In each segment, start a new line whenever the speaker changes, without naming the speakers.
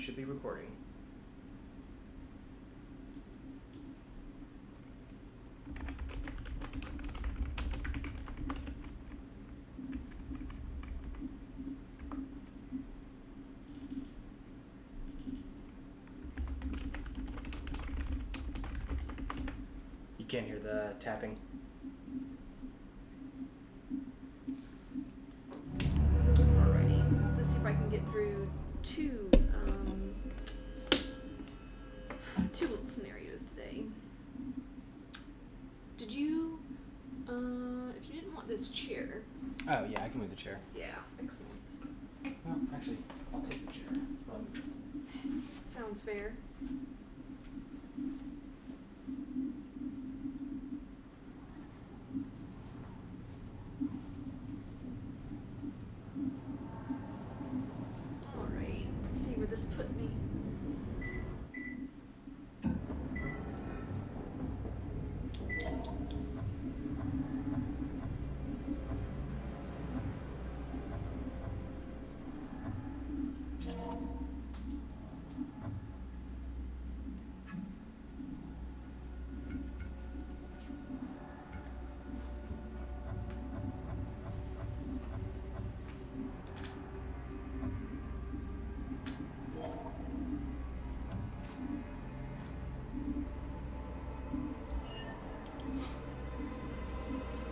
should be recording. You can't hear the tapping.
Alrighty, let's see if I can get through two little scenarios today. Did you, if you didn't want this chair.
Oh, yeah, I can move the chair.
Yeah, excellent.
Well, actually, I'll take the chair.
Sounds fair. Alright, let's see where this put me.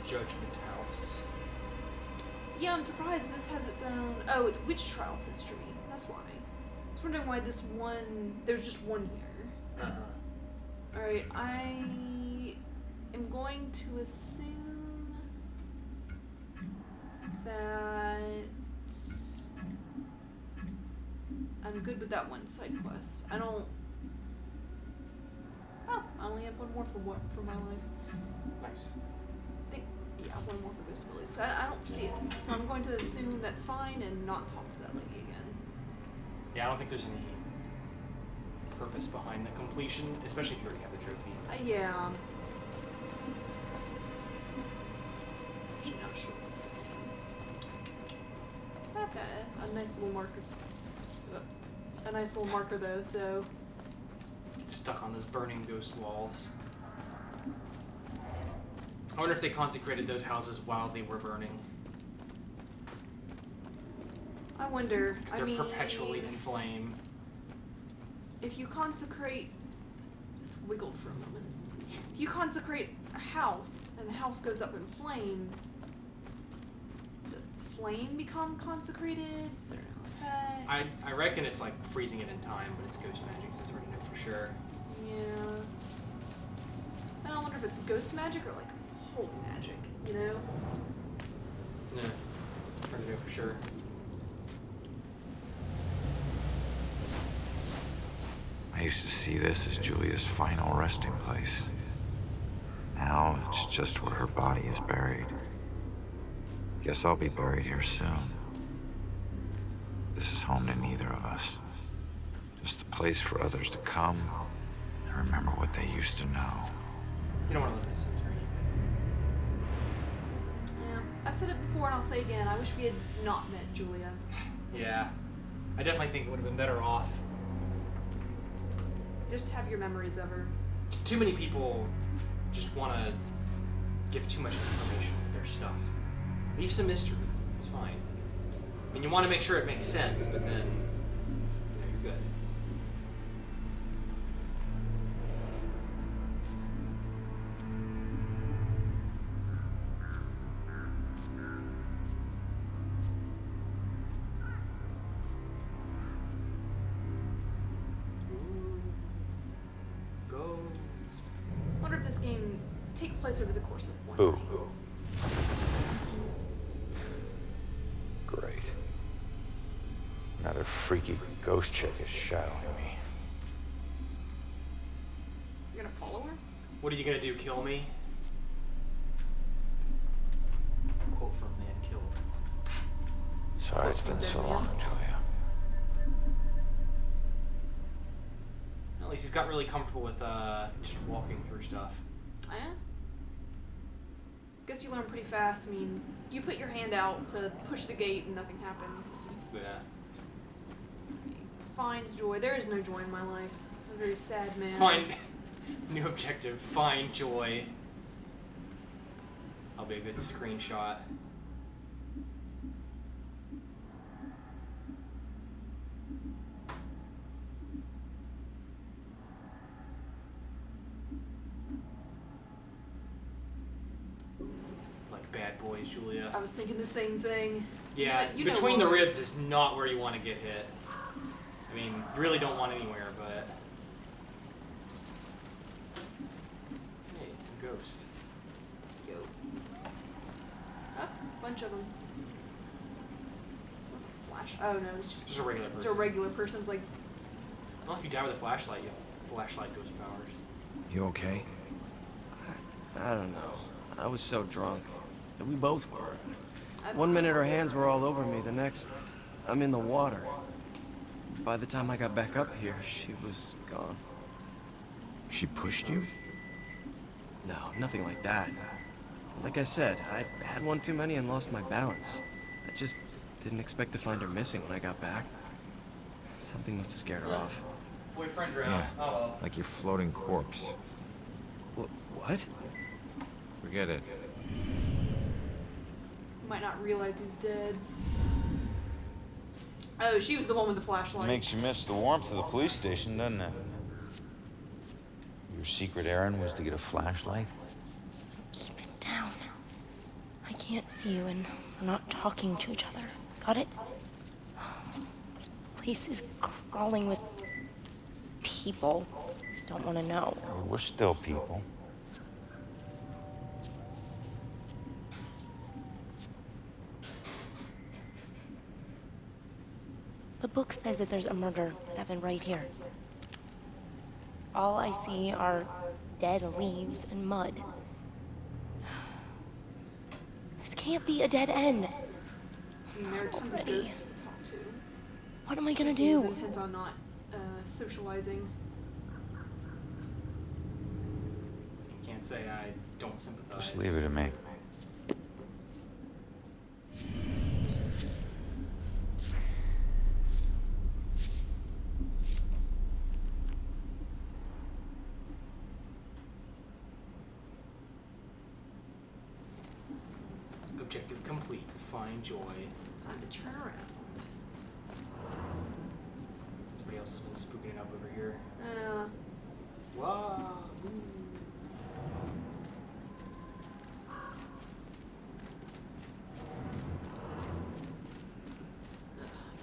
Judgment House.
Yeah, I'm surprised this has its own... Oh, it's Witch Trials history. That's why. I was wondering why this one... There's just one here.
Uh-huh.
Alright, I am going to assume that I'm good with that one side quest. I don't... Oh, I only have one more for my life.
Nice.
Yeah, one more for Ghost Ability. So I don't see it. So I'm going to assume that's fine and not talk to that lady again.
Yeah, I don't think there's any purpose behind the completion, especially if you already have the trophy.
Yeah. Actually, not sure. Okay, a nice little marker. A nice little marker though, so...
It's stuck on those burning ghost walls. I wonder if they consecrated those houses while they were burning.
I wonder.
Because they're perpetually in flame.
If you consecrate... Just wiggled for a moment. If you consecrate a house and the house goes up in flame, does the flame become consecrated? Is there no effect?
I reckon it's like freezing it in time, but it's ghost magic, so it's hard to know for sure.
Yeah. I wonder if it's ghost magic or like holy magic, you know?
Yeah, hard to know for sure.
I used to see this as Julia's final resting place. Now it's just where her body is buried. Guess I'll be buried here soon. This is home to neither of us. Just the place for others to come and remember what they used to know.
You don't want to live in a cemetery.
Yeah. I've said it before and I'll say again, I wish we had not met Julia.
Yeah. I definitely think it would have been better off.
Just have your memories of her.
Too many people just want to give too much information with their stuff. Leave some mystery. It's fine. I mean, you want to make sure it makes sense, but then, you're good. Go.
I wonder if this game takes place over the course of one
Ooh.
night.
Great. Another freaky ghost chick is shadowing me.
You're gonna follow her?
What are you gonna do? Kill me? Quote from Man Killed.
Sorry it's been so long, Julia.
At least he's got really comfortable with just walking through stuff.
Oh, yeah? Guess you learn pretty fast. I mean, you put your hand out to push the gate and nothing happens.
Yeah.
finds joy. There is no joy in my life. I'm a very sad man.
Find new objective. Find joy. That'll be a good screenshot. Like bad boys, Julia.
I was thinking the same thing.
Yeah,
You know
between the
what?
ribs is not where you want to get hit. I mean, you really don't want anywhere, but... Hey, a ghost.
Yo. Oh, bunch of them. It's not a flash. Oh no, it's just
Just a regular
It's
person.
a regular person. It's like,
Well, if you die with a flashlight, you have flashlight ghost powers.
You okay?
I don't know. I was so drunk. And we both were.
that's
One minute her hands were all over me, the next, I'm in the water. By the time I got back up here, she was gone.
She pushed you?
No, nothing like that. Like I said, I had one too many and lost my balance. I just didn't expect to find her missing when I got back. Something must have scared her off.
Boyfriend drowned.
Yeah.
Oh well.
Like your floating corpse.
What?
Forget it.
you might not realize he's dead. Oh, she was the one with the flashlight.
Makes you miss the warmth of the police station, doesn't it? Your secret errand was to get a flashlight?
Keep it down. I can't see you and we're not talking to each other. Got it? This place is crawling with people. Don't want to know.
Well, we're still people.
The book says that there's a murder that happened right here. All I see are dead leaves and mud. This can't be a dead end.
I mean, there are tons of
Already.
ghosts to talk to.
What am I gonna
She seems
do?
intent on not socializing.
You can't say I don't sympathize.
Just leave it to me.
Objective complete. Find joy.
Time to turn around.
Somebody else has been spooking it up over here.
Uh,
Wow.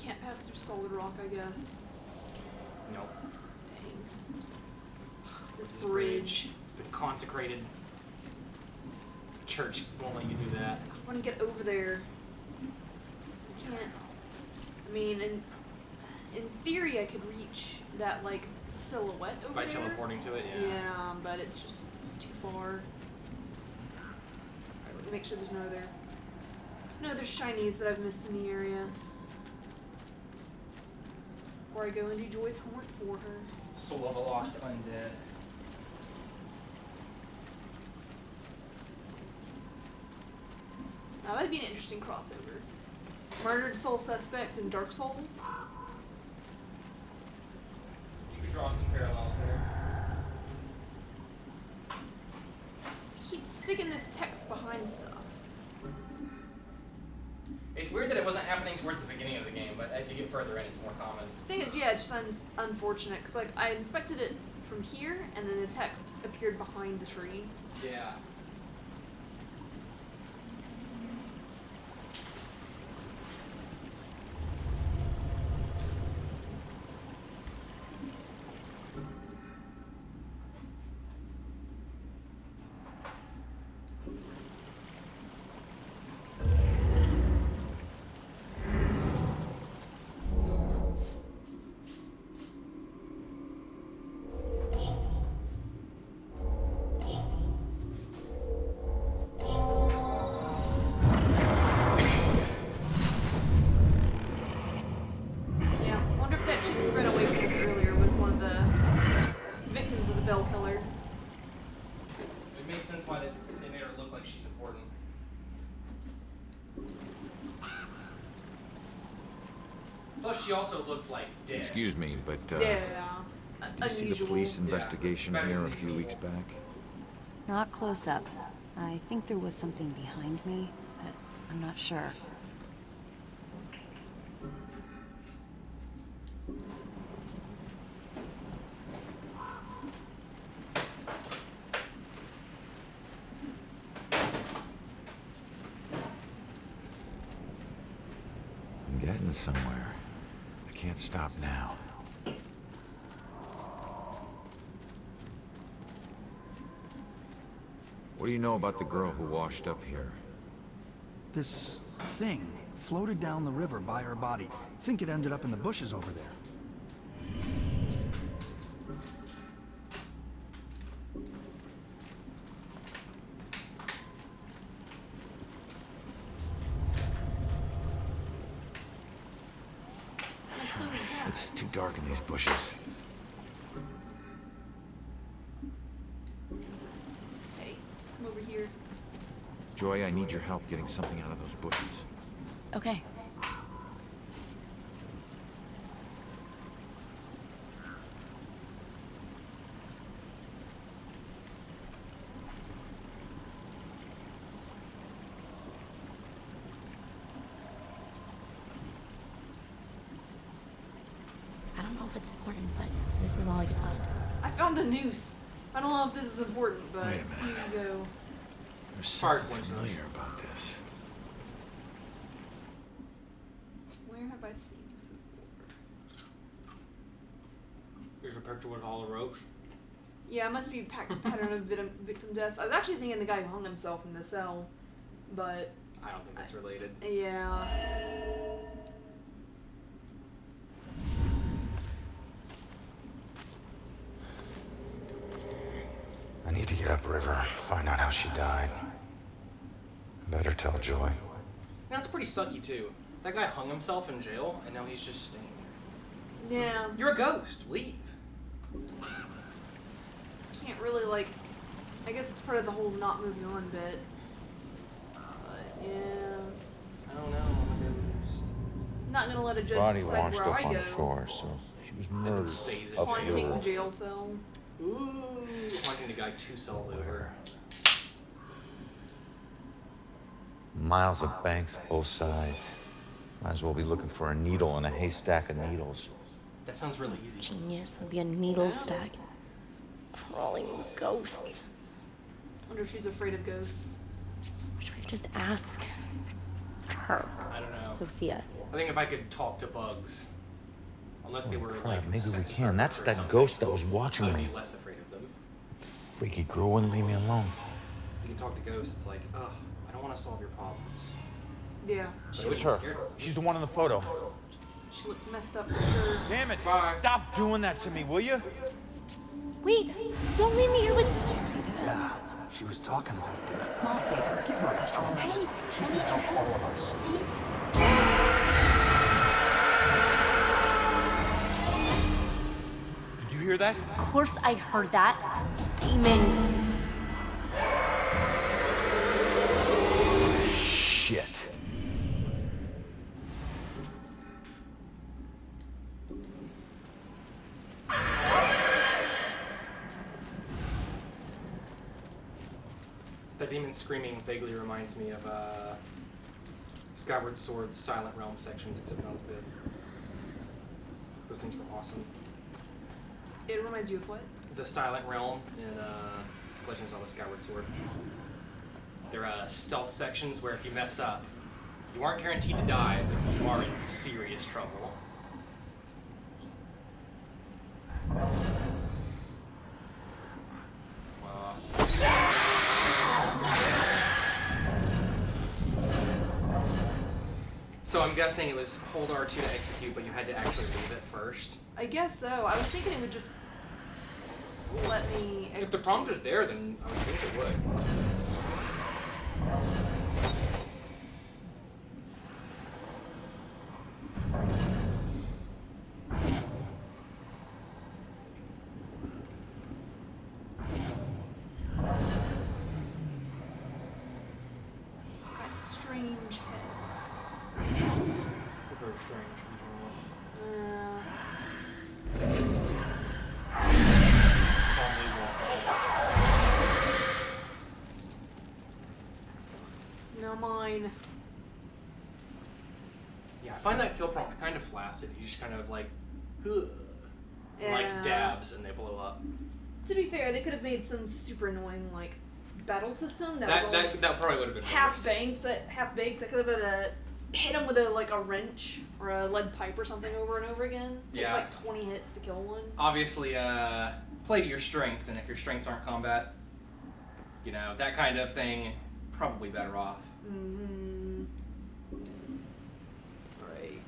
can't pass through solid rock, I guess.
Nope.
Dang. This
This
bridge.
It's been consecrated. Church won't let you do that.
I want to get over there. I can't. I mean, in theory, I could reach that like silhouette over
By
there.
teleporting to it, yeah.
Yeah, but it's too far. Alright, let me make sure there's no other shinies that I've missed in the area. Before I go and do Joy's homework for her.
Soul of a lost undead.
Now that'd be an interesting crossover. Murdered soul suspect in Dark Souls.
You could draw some parallels there.
Keep sticking this text behind stuff.
It's weird that it wasn't happening towards the beginning of the game, but as you get further in, it's more common.
I think it's, yeah, it's just unfortunate, because like, I inspected it from here, and then the text appeared behind the tree.
Yeah.
Yeah, I wonder if that chick who ran away from us earlier was one of the victims of the Bell Killer.
It makes sense why they made her look like she's important. Plus, she also looked like dead.
Excuse me, but
Yeah.
did you see the
Unusual.
police investigation
better
here
than
a
these
few weeks
people.
back?
Not close up. I think there was something behind me, but I'm not sure.
I'm getting somewhere. I can't stop now. What do you know about the girl who washed up here?
This thing floated down the river by her body. Think it ended up in the bushes over there.
It's too dark in these bushes.
Hey, come over here.
Joy, I need your help getting something out of those bushes.
Okay.
I don't know if it's important, but this is all I could find.
I found a noose. I don't know if this is important, but
Wait a
here
minute.
you go.
There's
Hard
something
ones.
familiar about this.
Where have I seen this before?
Here's a picture with all the ropes.
Yeah, it must be pattern of victim deaths. I was actually thinking the guy who hung himself in the cell, but
I don't think that's related.
yeah.
I need to get upriver, find out how she died. Better tell Joy.
That's pretty sucky too. That guy hung himself in jail, and now he's just staying there.
Yeah.
You're a ghost. Leave.
Can't really, like, I guess it's part of the whole not moving on bit. But yeah.
I don't know. I'm a ghost.
Not gonna let a judge
Body
decide
washed
where
up
I
on
go.
shore, so she was
And then
murdered.
stays in
up
jail.
Haunting the
here.
jail cell.
Ooh. Haunting the guy 2 cells over.
Miles of banks both sides. Might as well be looking for a needle in a haystack of needles.
That sounds really easy.
Genius would be a needle stack. Crawling with ghosts.
Wonder if she's afraid of ghosts.
Wish we could just ask her,
I don't know.
Sophia.
I think if I could talk to bugs, unless they were
crap,
like
maybe we
sex
can. That's
or
that
something,
ghost that was watching
I'd
me.
be less afraid of them.
Freaky girl wouldn't leave me alone.
You can talk to ghosts. It's like, ugh, I don't want to solve your problems.
Yeah.
But I would
It's
be
her.
scared of them.
She's the one in the photo.
She looked messed up for sure.
Damn it!
Bye.
Stop doing that to me, will you?
Wait, don't leave me here with.
Did you see that? Yeah. She was talking to that dead.
Small favor.
Give her a chance. She can help all of us.
Did you hear that?
Of course I heard that. Demons.
Shit.
That demon screaming vaguely reminds me of Skyward Sword's Silent Realm sections, except not as good. Those things were awesome.
It reminds you of what?
The Silent Realm in Legends of the Skyward Sword. They're stealth sections where if you mess up, you aren't guaranteed to die, but you are in serious trouble. So I'm guessing it was hold R2 to execute, but you had to actually leave it first.
I guess so. I was thinking it would just let me.
If the prompter's just there, then I would think it would.
Got strange heads.
Very strange. find that kill prompt kind of flaccid. You just kind of like, like
Yeah.
dabs and they blow up.
To be fair, they could have made some super annoying like battle system that was all
That probably would have been
half
worse.
baked. I could have hit him with a wrench or a lead pipe or something over and over again. Takes
Yeah.
like 20 hits to kill one.
Obviously, play to your strengths, and if your strengths aren't combat, you know, that kind of thing, probably better off.
Mm-hmm. Right.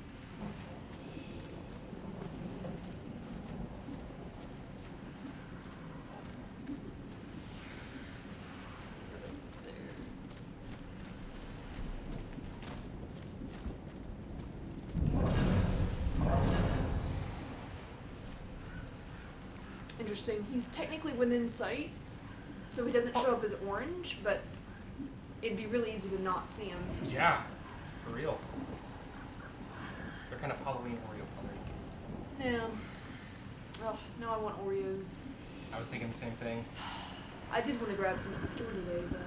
Interesting. He's technically within sight, so he doesn't show up as orange, but it'd be really easy to not see him.
Yeah, for real. They're kind of Halloween Oreo colored.
Yeah. Oh, now I want Oreos.
I was thinking the same thing.
I did want to grab some at the store today, but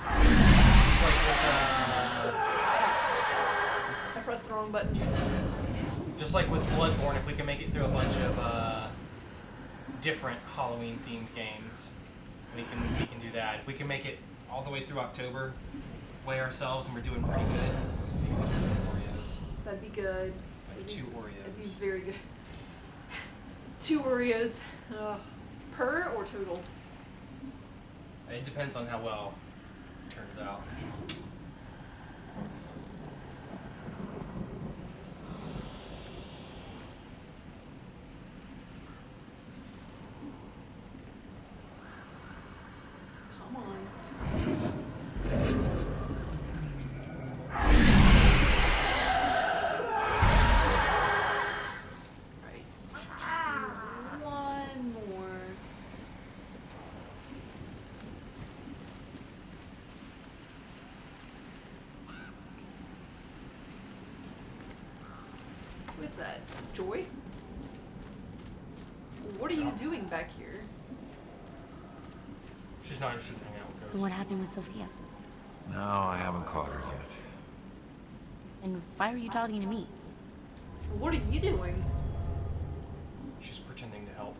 Just like with,
I pressed the wrong button.
just like with Bloodborne, if we can make it through a bunch of different Halloween themed games, we can do that. If we can make it all the way through October, weigh ourselves, and we're doing pretty good. Maybe we can get some Oreos.
That'd be good.
Like 2 Oreos.
That'd be very good. 2 Oreos. Per or total?
It depends on how well it turns out.
Come on. Right. Should just be one more. Who is that? Joy? What are you doing back here?
She's not interested in hanging out with ghosts.
So what happened with Sophia?
No, I haven't caught her yet.
And why are you talking to me?
What are you doing?
She's pretending to help.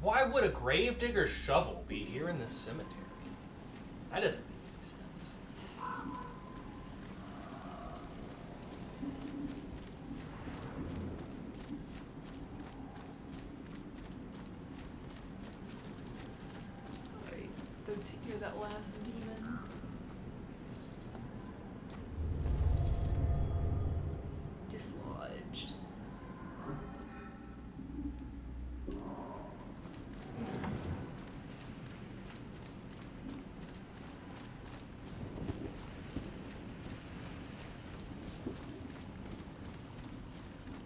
Why would a gravedigger's shovel be here in the cemetery? That doesn't make sense.
Alright, let's go take care of that last demon. Dislodged.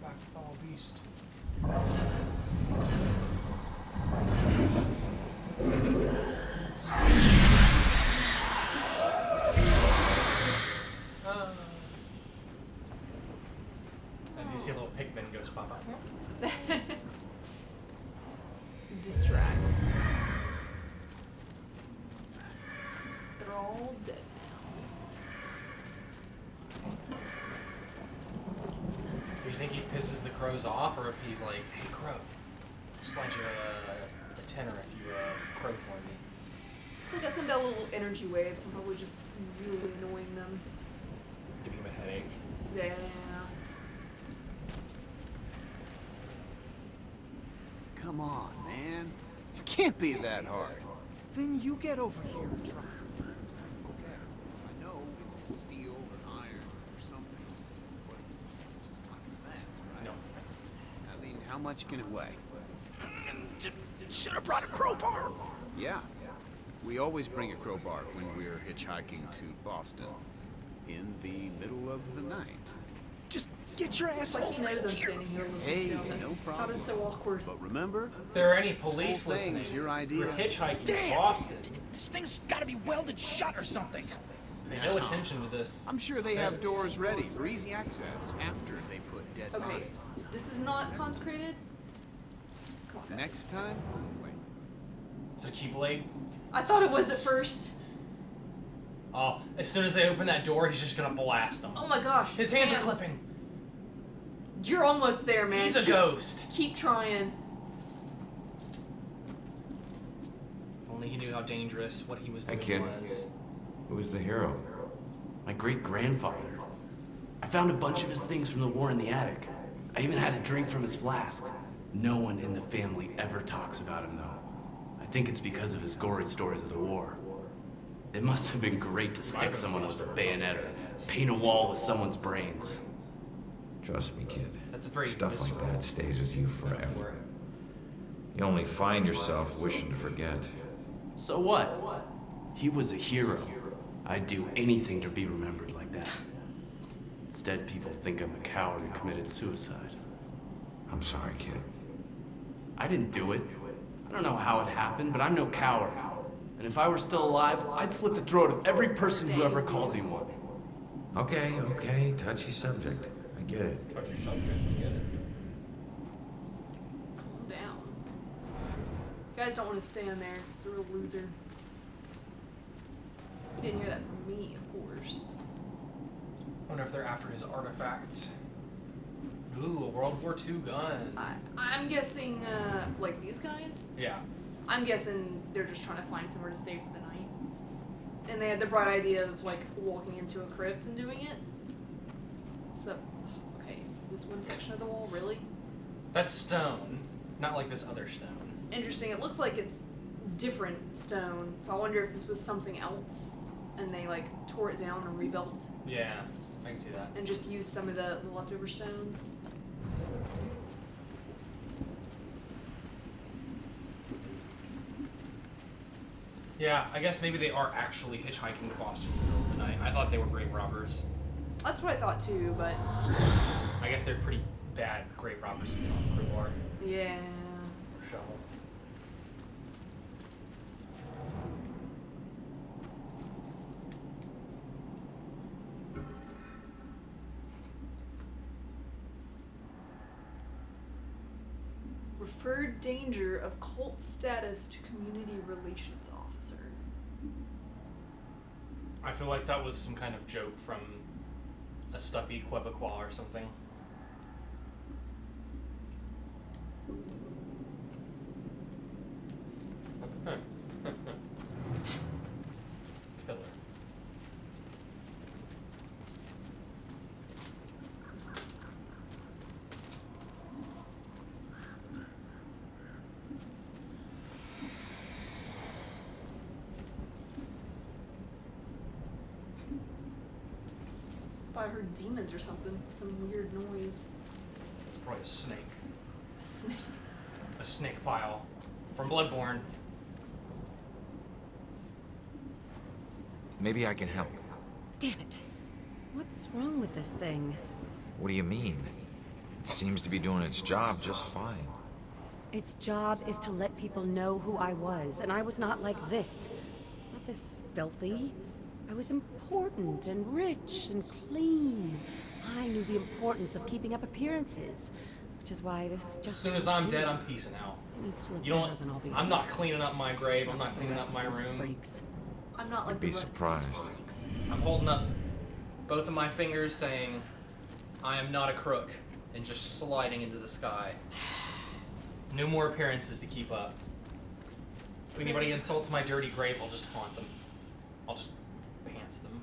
Back fall beast. And you see a little Pikmin ghost pop up.
Distract. They're all dead now.
Do you think he pisses the crows off, or if he's like, hey crow, slide you a tenner if you crow for me?
It's like I send out little energy waves. I'm probably just really annoying them.
Giving him a headache.
Yeah.
Come on, man. It can't be that hard.
Then you get over here and try.
Okay. I know it's steel or iron or something, but it's just like a fence, right?
No.
I mean, how much can it weigh?
Should have brought a crowbar.
Yeah. We always bring a crowbar when we're hitchhiking to Boston in the middle of the night.
Just get your ass
It's like he
over
knows I'm
here.
standing here listening
Hey,
to him.
no
It
problem.
sounded so awkward.
But remember,
If there are any police
This whole thing
listening,
was your idea.
we're hitchhiking to
Damn!
Boston.
This thing's got to be welded shut or something.
Pay no attention to this.
I'm sure they have
fence.
doors ready for easy access after they put dead
Okay,
bodies inside.
this is not consecrated. Come on, guys.
Next time, wait.
Is it a Keyblade?
I thought it was at first.
Oh, as soon as they open that door, he's just gonna blast them.
Oh my gosh.
His hands are clipping.
You're almost there, man.
He's a ghost.
Keep trying.
If only he knew how dangerous what he was
Hey,
doing
kid.
was.
Who's the hero?
My great-grandfather. I found a bunch of his things from the war in the attic. I even had a drink from his flask. No one in the family ever talks about him, though. I think it's because of his gory stories of the war. It must have been great to stick someone with a bayonet or paint a wall with someone's brains.
Trust me, kid.
That's a very
Stuff like
visceral
that stays with you forever.
metaphor.
You only find yourself wishing to forget.
So what? He was a hero. I'd do anything to be remembered like that. Instead, people think I'm a coward who committed suicide.
I'm sorry, kid.
I didn't do it. I don't know how it happened, but I'm no coward. And if I were still alive, I'd slit the throat of every person who ever called me one.
Okay, touchy subject. I get it.
Touch your subject, I get it.
Calm down. You guys don't want to stay in there. It's a real loser. You didn't hear that from me, of course.
Wonder if they're after his artifacts. Ooh, a World War II gun.
I'm guessing, like these guys?
Yeah.
I'm guessing they're just trying to find somewhere to stay for the night. And they had the bright idea of, like, walking into a crypt and doing it. So, okay, this one section of the wall, really?
That's stone, not like this other stone.
It's interesting. It looks like it's different stone, so I wonder if this was something else, and they, like, tore it down and rebuilt,
Yeah, I can see that.
and just used some of the leftover stone.
Yeah, I guess maybe they are actually hitchhiking to Boston in the middle of the night. I thought they were grave robbers.
That's what I thought too, but
I guess they're pretty bad grave robbers if they don't have a crowbar
yeah.
or shovel.
Referred danger of cult status to community relations officer.
I feel like that was some kind of joke from a stuffy Quebecois or something. Killer.
I heard demons or something. Some weird noise.
Probably a snake.
A snake.
A snake pile. From Bloodborne.
Maybe I can help.
Damn it. What's wrong with this thing?
What do you mean? It seems to be doing its job just fine.
Its job is to let people know who I was, and I was not like this. Not this filthy. I was important and rich and clean. I knew the importance of keeping up appearances, which is why this just...
As soon as I'm dead, I'm peacing out.
It needs to look
You
better
don't.
than all the
I'm not
others.
cleaning up my grave. I'm not
The
cleaning
rest
up my
of those
room.
freaks.
I'm not like
You'd be
the rest
surprised.
of these freaks.
I'm holding up both of my fingers saying, I am not a crook, and just sliding into the sky. No more appearances to keep up. If anybody insults my dirty grave, I'll just haunt them. I'll just pants them.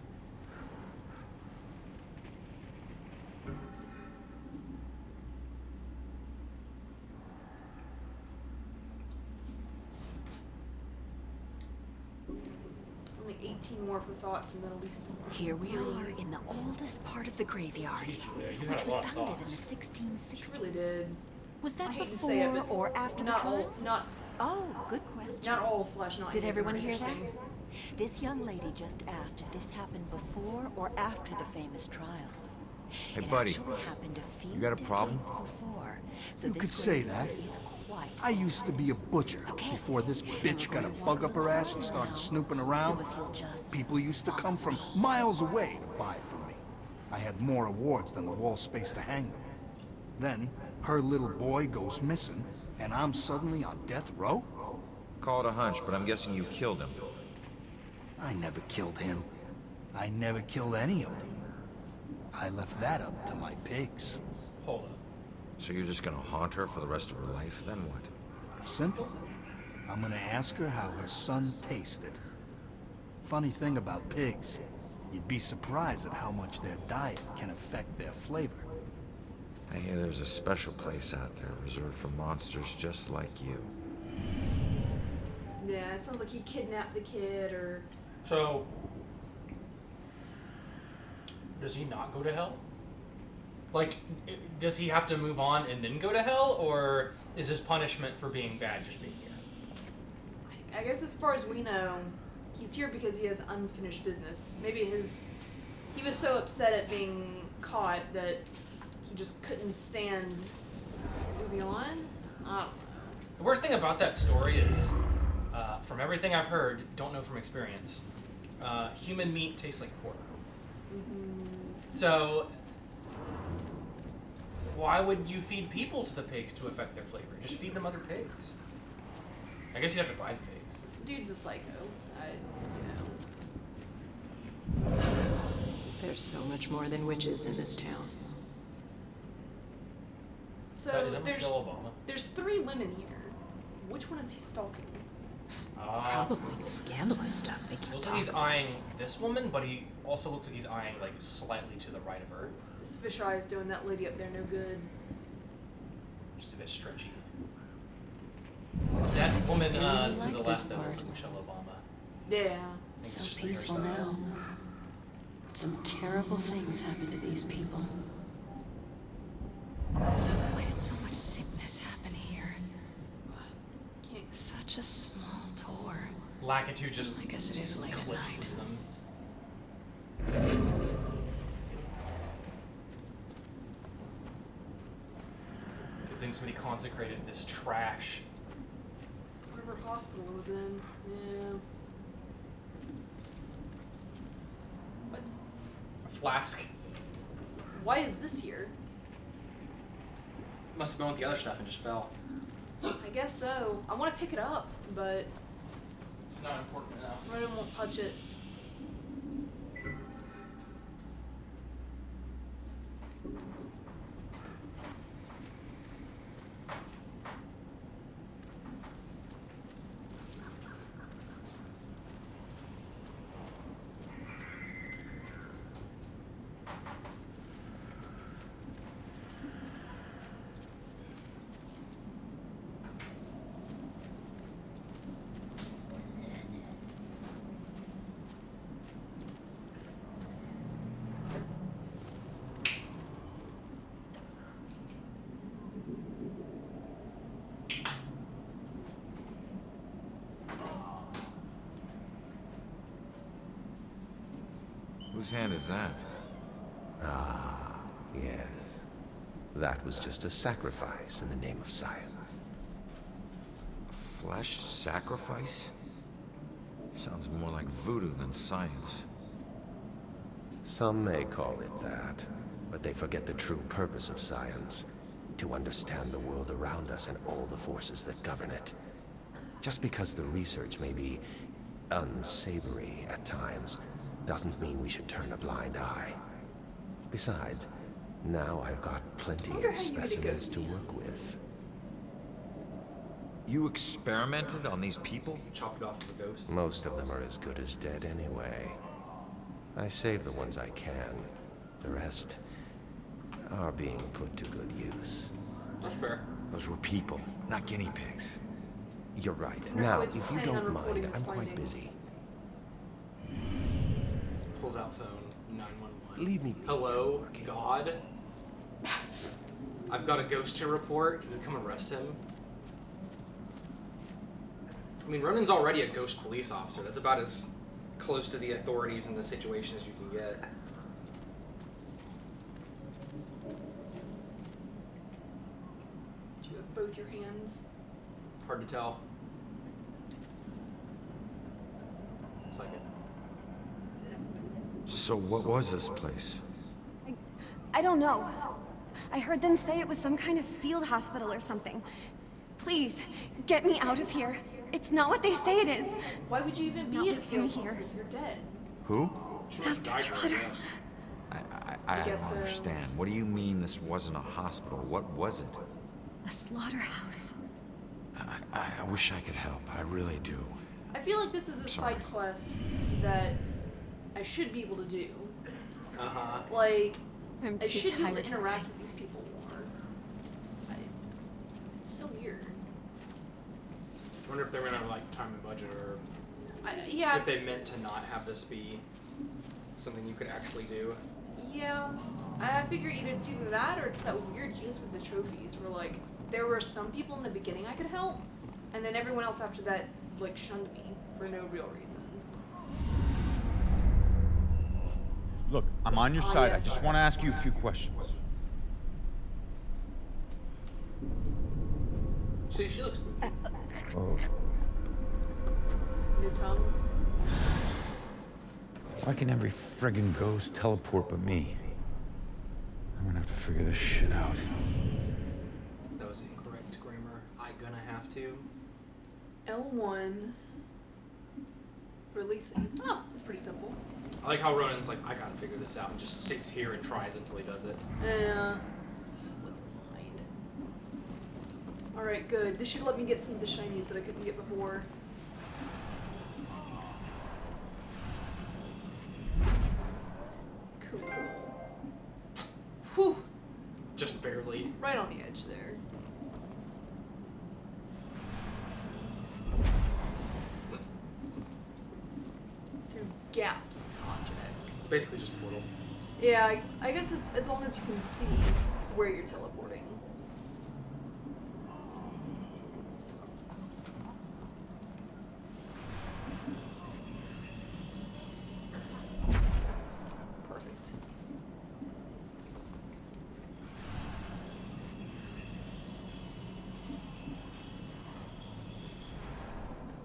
Only 18 more for thoughts and then it'll be
Here we
free.
are in the oldest part of the graveyard,
Jeez, Julia, you had
which
a
was
lot of
founded in the
thoughts.
1660s.
Really did.
Was that
I hate to
before
say it, but
or after the
not all,
trials?
not
Oh, good question.
not all slash not.
Did
any of them
everyone
are
hear that?
interesting.
This young lady just asked if this happened before or after the famous trials.
Hey,
It
buddy,
actually happened a few
you got a problem?
decades before. So
You
this
could say that.
graveyard is quite
I used to be a butcher
Okay.
before this
Then
bitch
we're
got a
going to
bug
walk
up
a
her
little
ass and
further
started
now.
snooping
So
around.
if you'll just
People used to come from miles away to buy from me. I had more awards than the wall space to hang them. Then, her little boy goes missing, and I'm suddenly on death row?
call it a hunch, but I'm guessing you killed him.
I never killed him. I never killed any of them. I left that up to my pigs.
Hold up.
So you're just gonna haunt her for the rest of her life, then what?
Simple. I'm gonna ask her how her son tasted. Funny thing about pigs, you'd be surprised at how much their diet can affect their flavor.
I hear there's a special place out there reserved for monsters just like you.
Yeah, it sounds like he kidnapped the kid or...
So, does he not go to hell? Like, does he have to move on and then go to hell, or is his punishment for being bad just being here?
I guess as far as we know, he's here because he has unfinished business. Maybe he was so upset at being caught that he just couldn't stand moving on. I don't know.
The worst thing about that story is, from everything I've heard, don't know from experience, human meat tastes like pork.
Mm-hmm.
So, why would you feed people to the pigs to affect their flavor? Just feed them other pigs. I guess you have to buy the pigs.
Dude's a psycho.
There's so much more than witches in this town.
So
Is that Michelle Obama?
there's 3 women here. Which one is he stalking?
Probably scandalous stuff. They keep
Looks like he's
talking.
eyeing this woman, but he also looks like he's eyeing like slightly to the right of her.
This fish eye is doing that lady up there no good.
Just a bit stretchy. That woman to
like
the
this
left, that
part.
was Michelle Obama.
Yeah.
I think it's
So
just the
peaceful
hairstyle.
now. But some terrible things happen to these people. Why did so much sickness happen here?
Can't.
Such a small door.
Lakitu just
I guess it is late at
clips
night.
through them. Good thing somebody consecrated this trash.
Whatever hospital it was in. Yeah. What?
A flask.
Why is this here?
Must have been with the other stuff and just fell.
I guess so. I want to pick it up, but
It's not important enough.
Ronan won't touch it.
Whose hand is that?
Ah, yes. That was just a sacrifice in the name of science.
A flesh sacrifice? Sounds more like voodoo than science.
Some may call it that, but they forget the true purpose of science. To understand the world around us and all the forces that govern it. Just because the research may be unsavory at times, doesn't mean we should turn a blind eye. Besides, now I've got plenty
wonder
of
how you get a
specimens
ghost
to
hand.
work with.
You experimented on these people?
Chopped it off of a ghost.
Most of them are as good as dead anyway. I save the ones I can. The rest are being put to good use.
That's fair.
Those were people, not guinea pigs.
You're right.
wonder
Now,
how he's
if you
planning on
don't
reporting
mind,
his
I'm quite
findings.
busy.
Pulls out phone. 911.
Leave me be.
Hello,
Working.
God. I've got a ghost to report. Can you come arrest him? I mean, Ronan's already a ghost police officer. That's about as close to the authorities in the situation as you can get.
Do you have both your hands?
Hard to tell. Looks like it.
So what was this place?
I don't know. I heard them say it was some kind of field hospital or something. Please, get me out of here. It's not what they say it is.
Why would you even
Not
be in
with him
Field
here.
You're dead.
Who?
Dr. Trotter.
I
guess
don't
so.
understand. What do you mean this wasn't a hospital? What was it?
A slaughterhouse.
I wish I could help. I really do.
I feel like this is a
Sorry.
side quest that I should be able to do.
Uh-huh.
Like,
I'm
I
too
should be able
tired
to
to
interact
write.
with these people more. It's so weird.
I wonder if they ran out of like time and budget, or
Yeah.
if they meant to not have this be something you could actually do.
Yeah, I figure either it's either that or it's that weird case with the trophies where like there were some people in the beginning I could help, and then everyone else after that like shunned me for no real reason.
Look, I'm on your side.
yes.
I just want to ask you a few questions.
See, she looks spooky.
Oh.
New tongue.
Why can every friggin' ghost teleport but me? I'm gonna have to figure this shit out.
That was incorrect grammar. I gonna have to.
L1 releasing. Oh, it's pretty simple.
I like how Ronan's like, I gotta figure this out, and just sits here and tries until he does it.
Yeah. What's behind? Alright, good. This should let me get some of the shinies that I couldn't get before. Cool. Whew!
Just barely.
Right on the edge there. Through gaps in objects.
It's basically just Portal.
Yeah, I guess it's as long as you can see where you're teleporting. Perfect.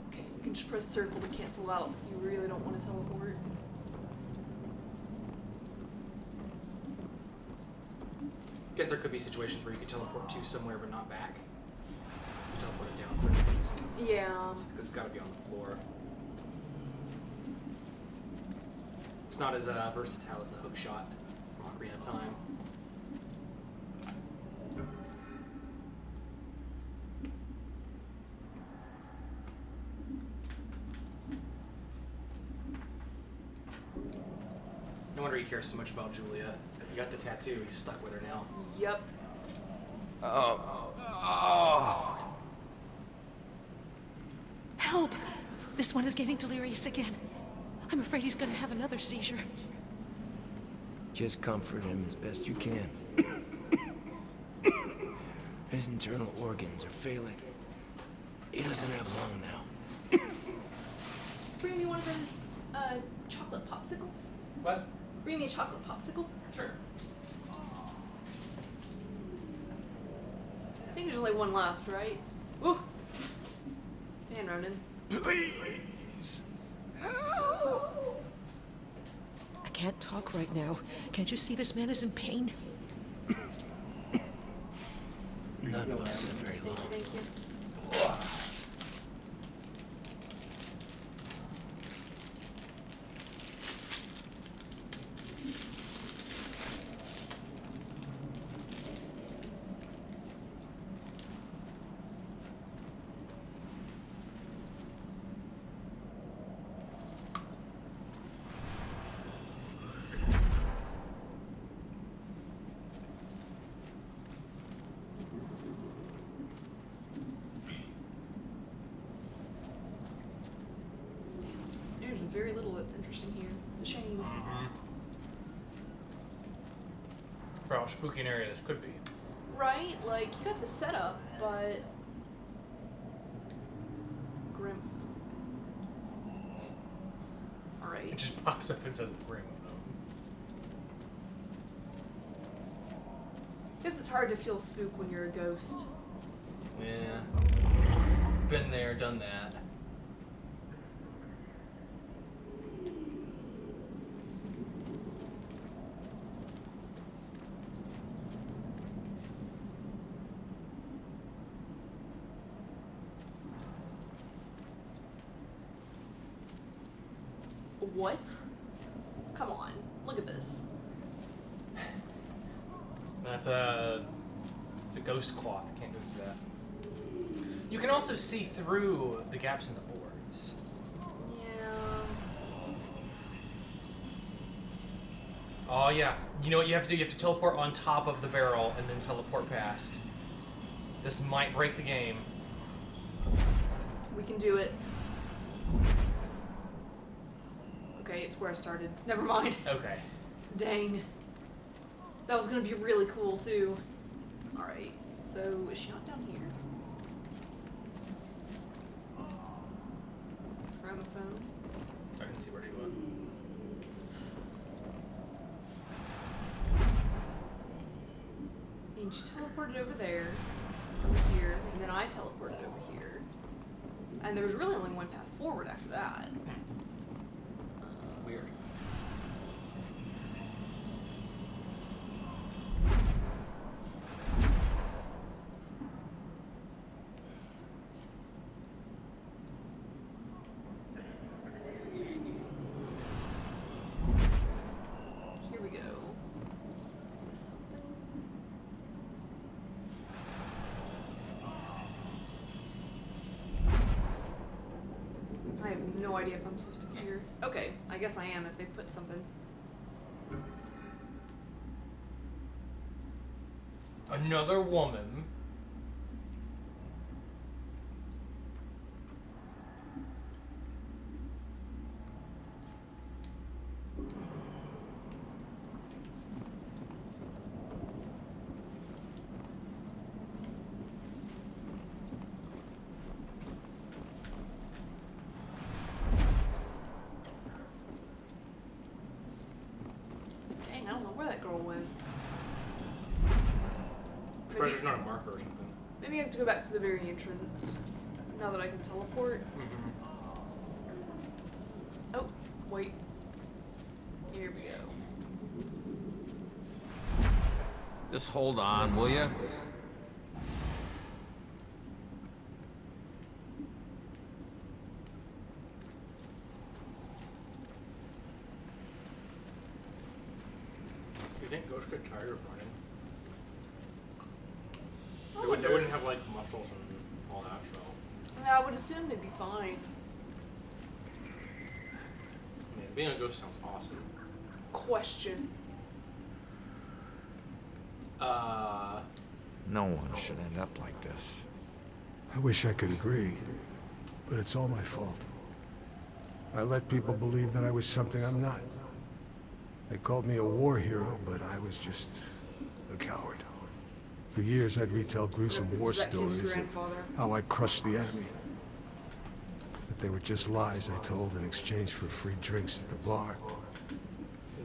Okay, you can just press circle to cancel out if you really don't want to teleport.
Guess there could be situations where you could teleport to somewhere but not back. You teleport it down, for instance.
Yeah.
Because it's gotta be on the floor. It's not as versatile as the hook shot from Ocarina of Time. No wonder he cares so much about Julia. He got the tattoo, he's stuck with her now.
Yep.
Oh.
Help! This one is getting delirious again. I'm afraid he's gonna have another seizure.
Just comfort him as best you can. His internal organs are failing. He doesn't have long now.
Bring me one of those chocolate popsicles.
What?
Bring me a chocolate popsicle.
Sure.
I think there's only one left, right? Woo! Man, Ronan.
Please.
I can't talk right now. Can't you see this man is in pain?
None of us have very long.
Thank you. There's very little that's interesting here. It's a shame.
For how spooky an area this could be.
Right? Like, you got the setup, but... Grim. Alright.
It just pops up and says Grim.
Guess it's hard to feel spook when you're a ghost.
Yeah. Been there, done that.
What? Come on. Look at this.
It's a ghost cloth. Can't go through that. You can also see through the gaps in the boards.
Yeah.
Oh yeah. You know what you have to do? You have to teleport on top of the barrel and then teleport past. This might break the game.
We can do it. Okay, it's where I started. Never mind.
Okay.
Dang. That was gonna be really cool too. Alright, so is she not down here? Gramophone.
I didn't see where she went.
And she teleported over there, over here, and then I teleported over here. And there was really only one path forward after that.
Weird.
Here we go. Is this something? I have no idea if I'm supposed to be here. Okay, I guess I am if they put something.
Another woman.
Dang, I don't know where that girl went.
Surprised there's not a marker or something.
Maybe I have to go back to the very entrance. Now that I can teleport. Oh, wait. Here we go.
Just hold on, will ya?
You think ghosts get tired of running? They wouldn't have like muscles and all that, so.
I would assume they'd be fine.
I mean, being a ghost sounds awesome.
Question.
No one should end up like this.
I wish I could agree, but it's all my fault. I let people believe that I was something I'm not. They called me a war hero, but I was just a coward. For years, I'd retell gruesome war stories of how I crushed the enemy. But they were just lies I told in exchange for free drinks at the bar.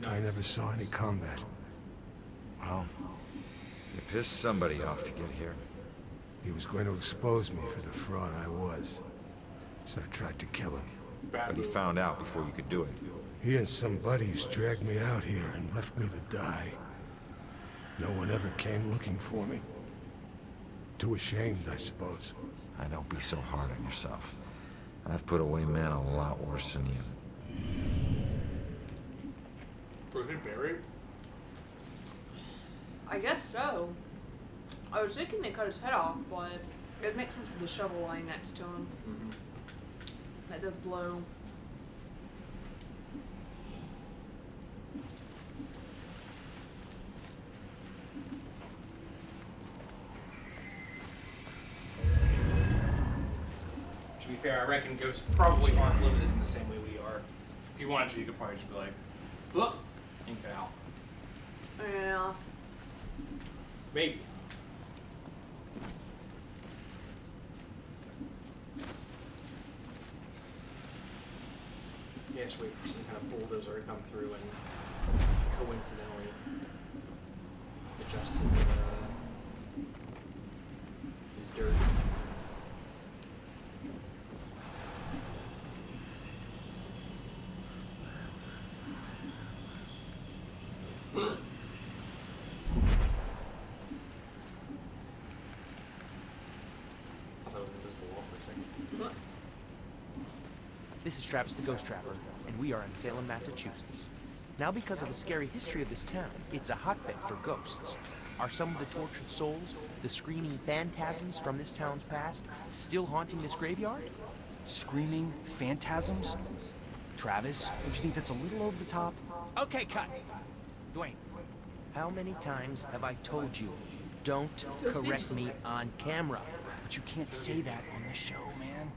I never saw any combat.
Well, you pissed somebody off to get here.
He was going to expose me for the fraud I was. So I tried to kill him.
But he found out before you could do it.
He and some buddies dragged me out here and left me to die. No one ever came looking for me. Too ashamed, I suppose.
I don't be so hard on yourself. I've put away men a lot worse than you.
Was he buried?
I guess so. I was thinking they cut his head off, but it makes sense with the shovel lying next to him. That does blow.
To be fair, I reckon ghosts probably aren't limited in the same way we are. If you wanted to, you could probably just be like, look, ink it out.
Yeah.
Maybe. Yeah, just wait for some kind of bulldozer to come through and coincidentally adjust his dirt.
This is Travis the Ghost Trapper, and and we are in Salem, Massachusetts. Now, because of the scary history of this town, it's a hotbed for ghosts. Are some of the tortured souls, the screaming phantasms from this town's past, still haunting this graveyard?
Screaming phantasms? Travis, don't you think that's a little over the top?
Okay, cut. Dwayne, how many times have I told you, don't correct me on camera?
But you can't say that on the show, man.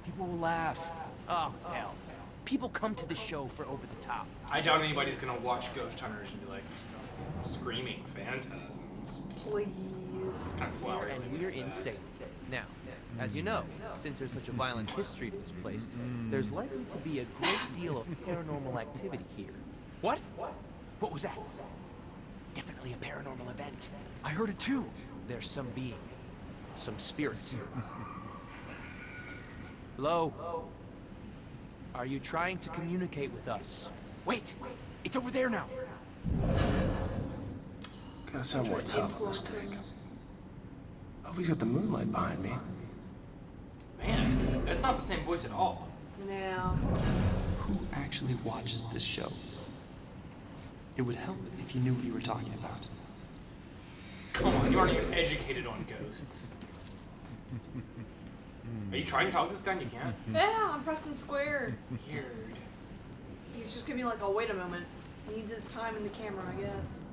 People will laugh.
Oh, hell. People come to the show for over the top.
I doubt anybody's gonna watch Ghost Hunters and be like, screaming phantasms.
Please.
Kind of flowery.
And we're in Salem. Now, as you know, since there's such a violent history to this place, there's likely to be a great deal of paranormal activity here. What? What was that? Definitely a paranormal event.
I heard it too.
There's some being, some spirit. Hello? Are you trying to communicate with us?
Wait! It's over there now!
Gotta sound more tough on this take. Hope he's got the moonlight behind me.
Man, that's not the same voice at all.
No.
Who actually watches this show? It would help if you knew what you were talking about.
Come on, you aren't even educated on ghosts. Are you trying to talk to this guy and you can't?
Yeah, I'm pressing square.
Weird.
He's just gonna be like, oh, wait a moment. He needs his time in the camera, I guess.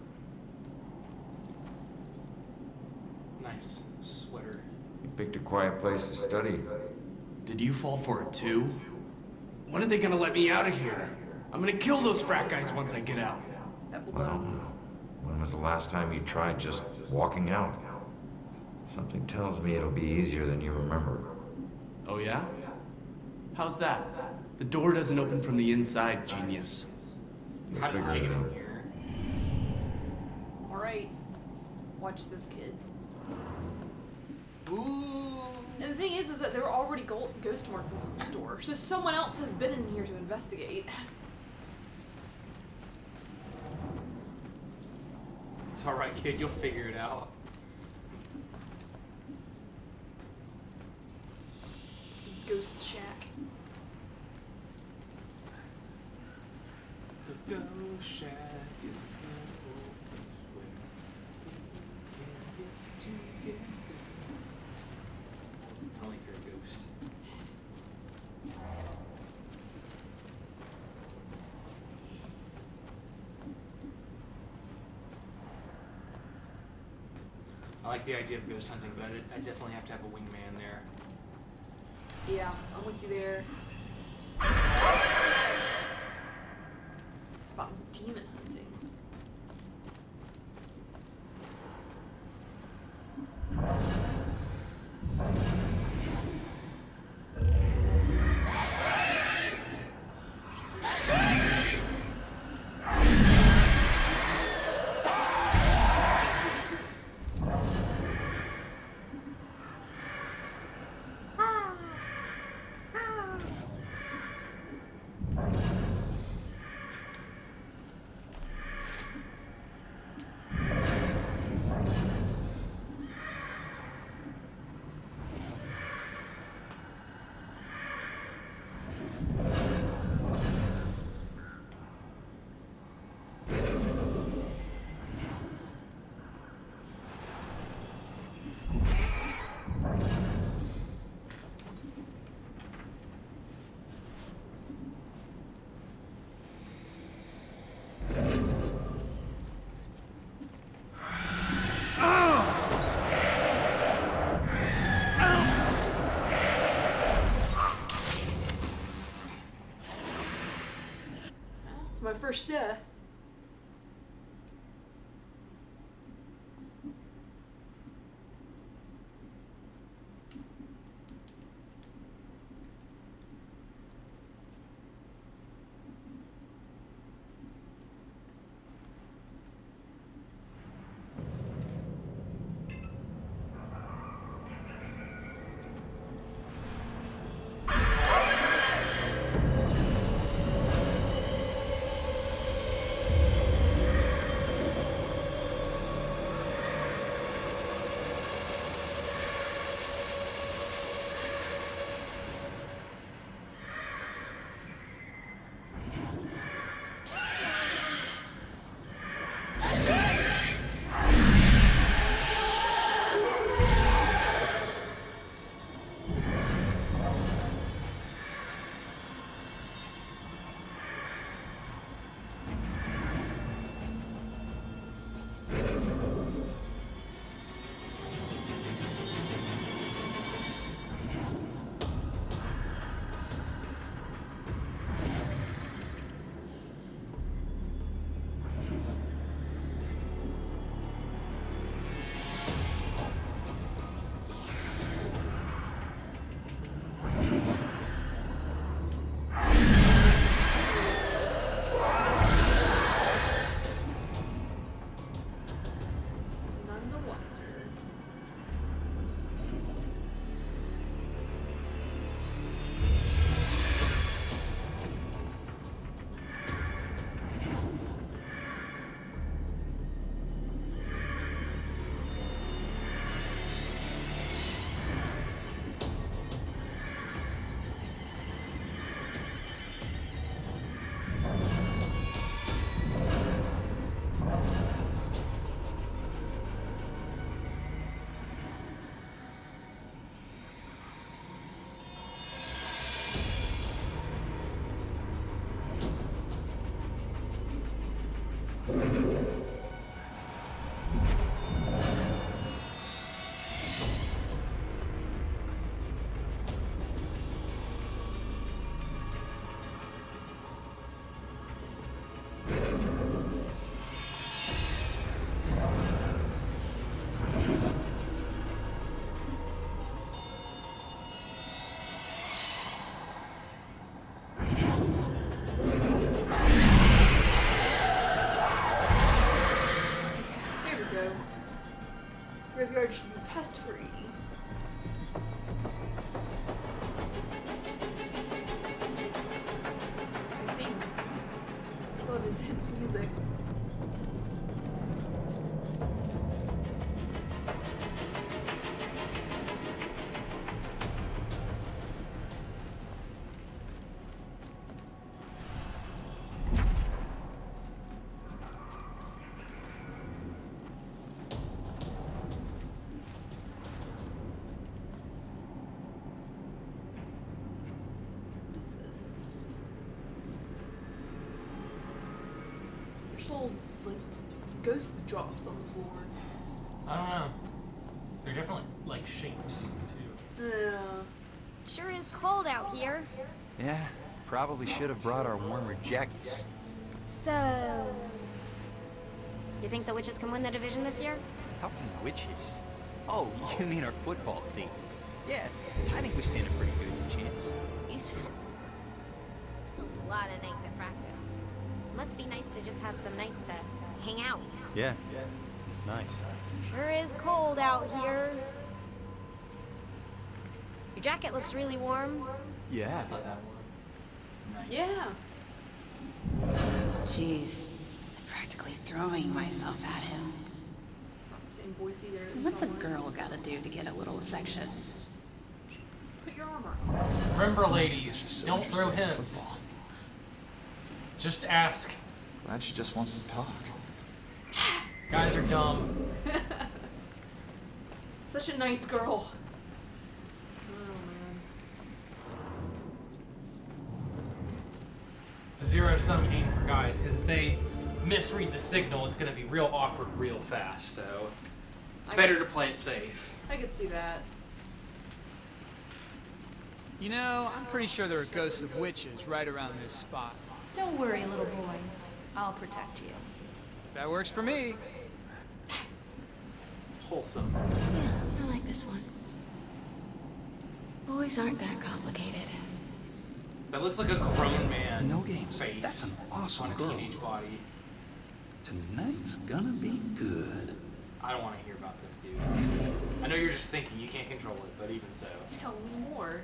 Nice sweater.
You picked a quiet place to study.
Did you fall for it too? When are they gonna let me out of here? I'm gonna kill those frat guys once I get out.
That blows.
When was the last time you tried just walking out? Something tells me it'll be easier than you remember.
Oh yeah? How's that? The door doesn't open from the inside, genius.
You'll
How did
figure
I
it
get in
out.
here?
Alright. Watch this kid.
Ooh.
And the thing is that there were already ghost markings on this door, so someone else has been in here to investigate.
It's alright, kid, you'll figure it out.
Ghost shack.
The ghost shack is only if you're a ghost. I like the idea of ghost hunting, but I definitely have to have a wingman there.
Yeah, I'm with you there. About demon hunting. It's my first death. answer. Graveyard should be pest-free. I think. There's a lot of intense music. Little, like, ghost drops on the floor.
I don't know. They're definitely like shapes too.
Yeah.
Sure is cold out here.
Yeah, probably should have brought our warmer jackets.
So... You think the witches can win the division this year?
How can witches? Oh, you mean our football team? Yeah, I think we stand a pretty good chance.
You spent a lot of nights at practice. Must be nice to just have some nights to hang out.
Yeah, it's nice.
Sure is cold out here. Your jacket looks really warm.
Yeah.
It's not that warm. Nice.
Yeah.
Jeez, I'm practically throwing myself at him.
Not the same voice either.
What's a girl gotta do to get a little affection?
Put your arm on.
Remember, ladies, don't throw hints. Just ask.
Glad she just wants to talk.
Guys are dumb.
Such a nice girl. Oh man.
It's a zero-sum game for guys, because if they misread the signal, it's going to be real awkward real fast, so better to play it safe.
I could see that.
You know, I'm pretty sure there are ghosts of witches right around this spot.
Don't worry, little boy. I'll protect you.
That works for me.
Wholesome.
Yeah, I like this one. Boys aren't that complicated.
That looks like a grown man.
No games.
Face
That's an awesome
on a
girl.
teenage body.
Tonight's gonna be good.
I don't want to hear about this, dude. I know you're just thinking you can't control it, but even so.
Tell me more.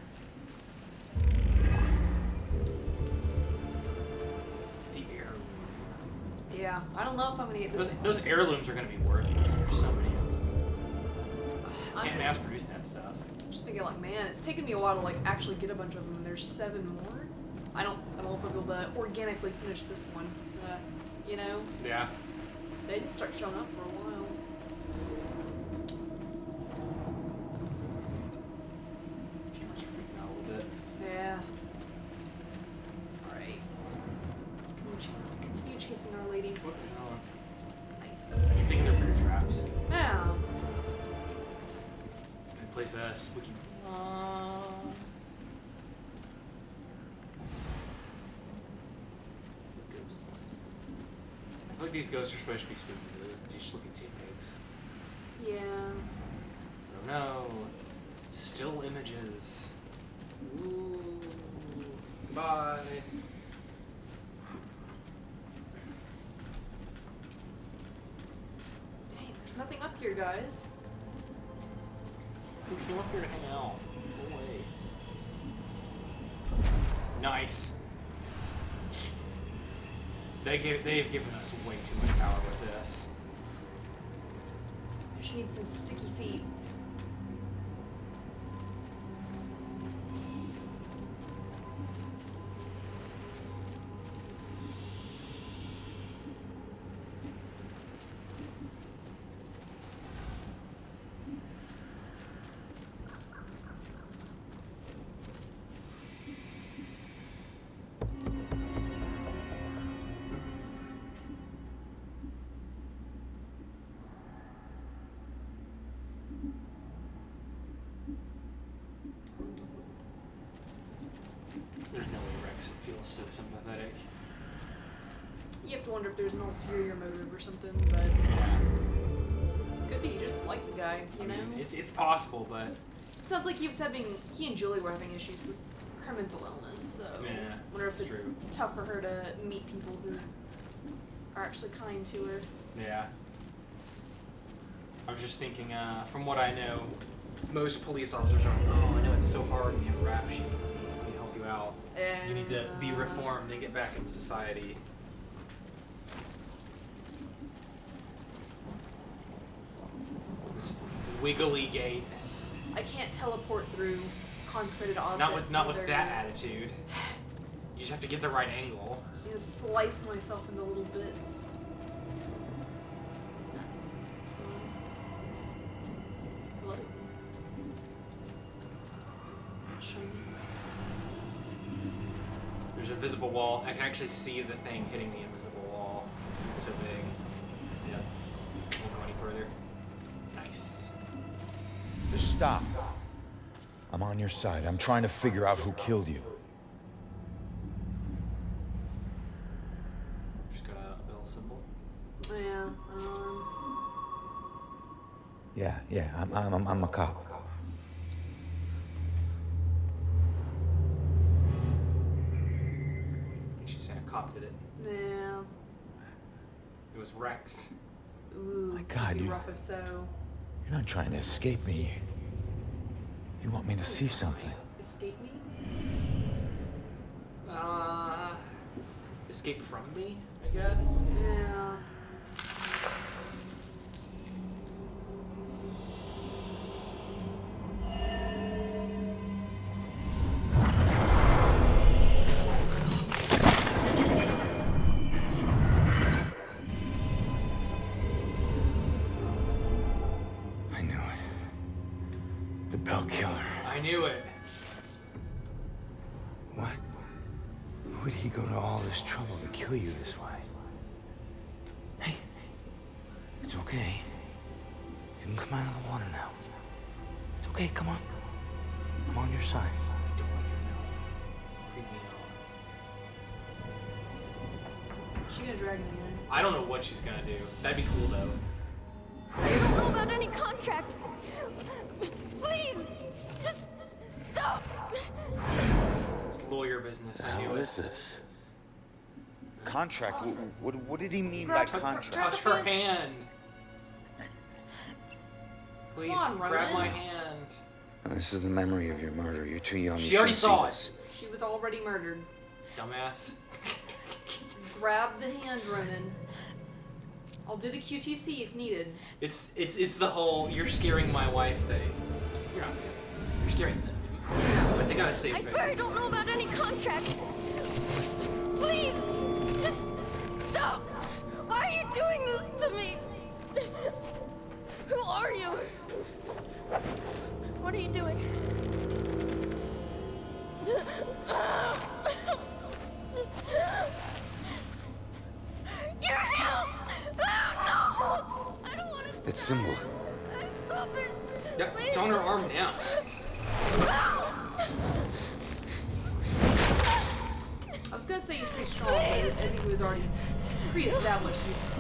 Yeah, I don't know if I'm gonna get this.
Those heirlooms are gonna be worthless. There's so many of them. Can't mass produce that stuff.
I'm just thinking like, man, it's taken me a while to like actually get a bunch of them. And there's 7 more. I don't know if I'll be able to organically finish this one. You know?
Yeah.
They didn't start showing up for a while. So.
Camera's freaking out a little bit.
Yeah. Alright. Let's continue chasing our lady. Nice.
I keep thinking they're bear traps.
Yeah.
And place a spooky.
Ghosts.
I feel like these ghosts are supposed to be spooky, but they're just looking JPEGs.
Yeah.
Oh no. Still images. Ooh. Goodbye.
Dang, there's Nothing up here, guys.
We came up here to hang out. No way. Nice. They've given us way too much power with this.
I just need some sticky feet.
There's no way Rex feels so sympathetic.
You have to wonder if there's an ulterior motive or something, but could be you just like the guy, you know?
It's possible, but
It sounds like he and Julie were having issues with her mental illness, so
yeah,
I wonder if it's
true.
tough for her to meet people who are actually kind to her.
Yeah. I was just thinking, from what I know, most police officers are, oh, I know it's so hard when you have a rap sheet. Let me help you out. You need to be reformed and get back in society. This wiggly gate.
I can't teleport through consecrated objects.
Not with that attitude. You just have to get the right angle.
Just need to slice myself into little bits. Hello. Shiny.
There's an invisible wall. I can actually see the thing hitting the invisible wall because it's so big. Yeah. Won't go any further. Nice.
Just stop. I'm on your side. I'm trying to figure out who killed you.
Just got a bell symbol.
Yeah.
Yeah. I'm a cop.
I think she said a cop did it.
Yeah.
It was Rex.
Ooh.
My God,
it'd be
you-
rough if so.
You're not trying to escape me. You want me to see something.
Escape me?
Escape from me, I guess.
Yeah.
I knew it. The Bell Killer.
I knew it.
What? Would he go to all this trouble to kill you this way? Hey, it's okay. You can come out of the water now. It's okay, come on. I'm on your side.
I don't like your mouth. Creep me out.
She gonna drag me in.
I don't know what she's gonna do. That'd be cool though.
I don't know about any contract. Please, just stop.
It's lawyer business. I knew
What
it.
is this? Contract? What did he mean by contract?
Touch her hand. Please
Come on,
grab
Ronan.
my hand.
This is the memory of your murder. You're too young.
She already saw it.
She was already murdered.
Dumbass.
Grab the hand, Ronan. I'll do the QTC if needed.
It's the whole you're scaring my wife thing. You're not scaring me. You're scaring them. But they gotta save
I
face.
swear I don't know about any contract. Please, just stop. Why are you doing this to me? Who are you? What are you doing? Your hand! Oh, no! I don't want to.
That symbol.
Stop it!
Yeah, it's on her arm now.
I was gonna say he's pretty strong, but I think he was already pre-established. He's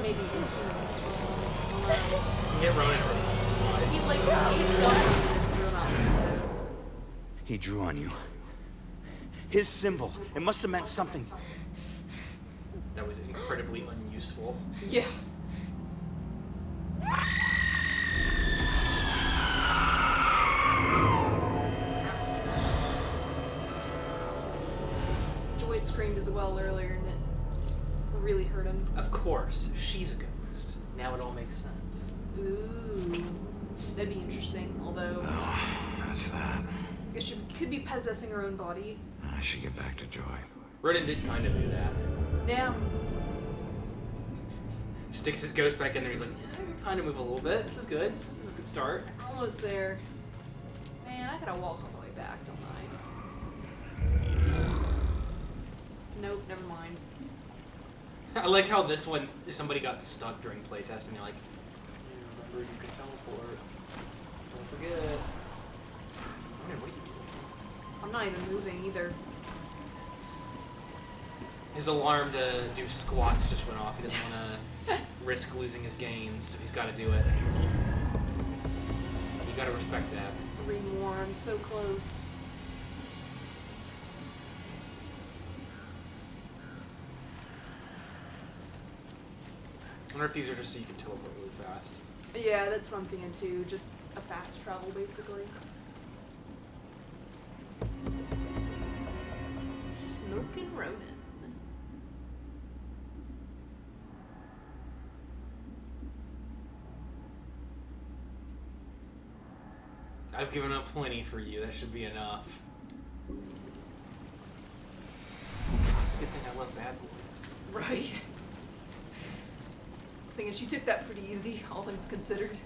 maybe inhumanly strong.
Get Ronan.
He like leaped up and threw him out the window.
He drew on you. His symbol. It must have meant something.
That was incredibly unuseful.
Yeah. well earlier and it really hurt him.
Of course, she's a ghost. Now it all makes sense.
Ooh. That'd be interesting, although...
Oh, that's that.
I guess she could be possessing her own body.
I should get back to Joy.
Ronan did kind of do that.
Yeah.
Sticks his ghost back in there. He's like, yeah, I can kind of move a little bit. This is good. This is a good start.
Almost there. Man, I gotta walk all the way back, don't I? Nope, never mind.
I like how this one, somebody got stuck during playtest and you're like, remember you can teleport. Don't forget. Ronan, what are you doing?
I'm not even moving either.
His alarm to do squats just went off. He doesn't want to risk losing his gains, so he's got to do it. You got to respect that.
3 more, I'm so close.
I wonder if these are just so you can teleport really fast.
Yeah, that's what I'm thinking too. Just a fast travel, basically. Smokin' Ronan.
I've given up plenty for you. That should be enough. It's a good thing I love bad boys.
Right. I was thinking she took that pretty easy, all things considered.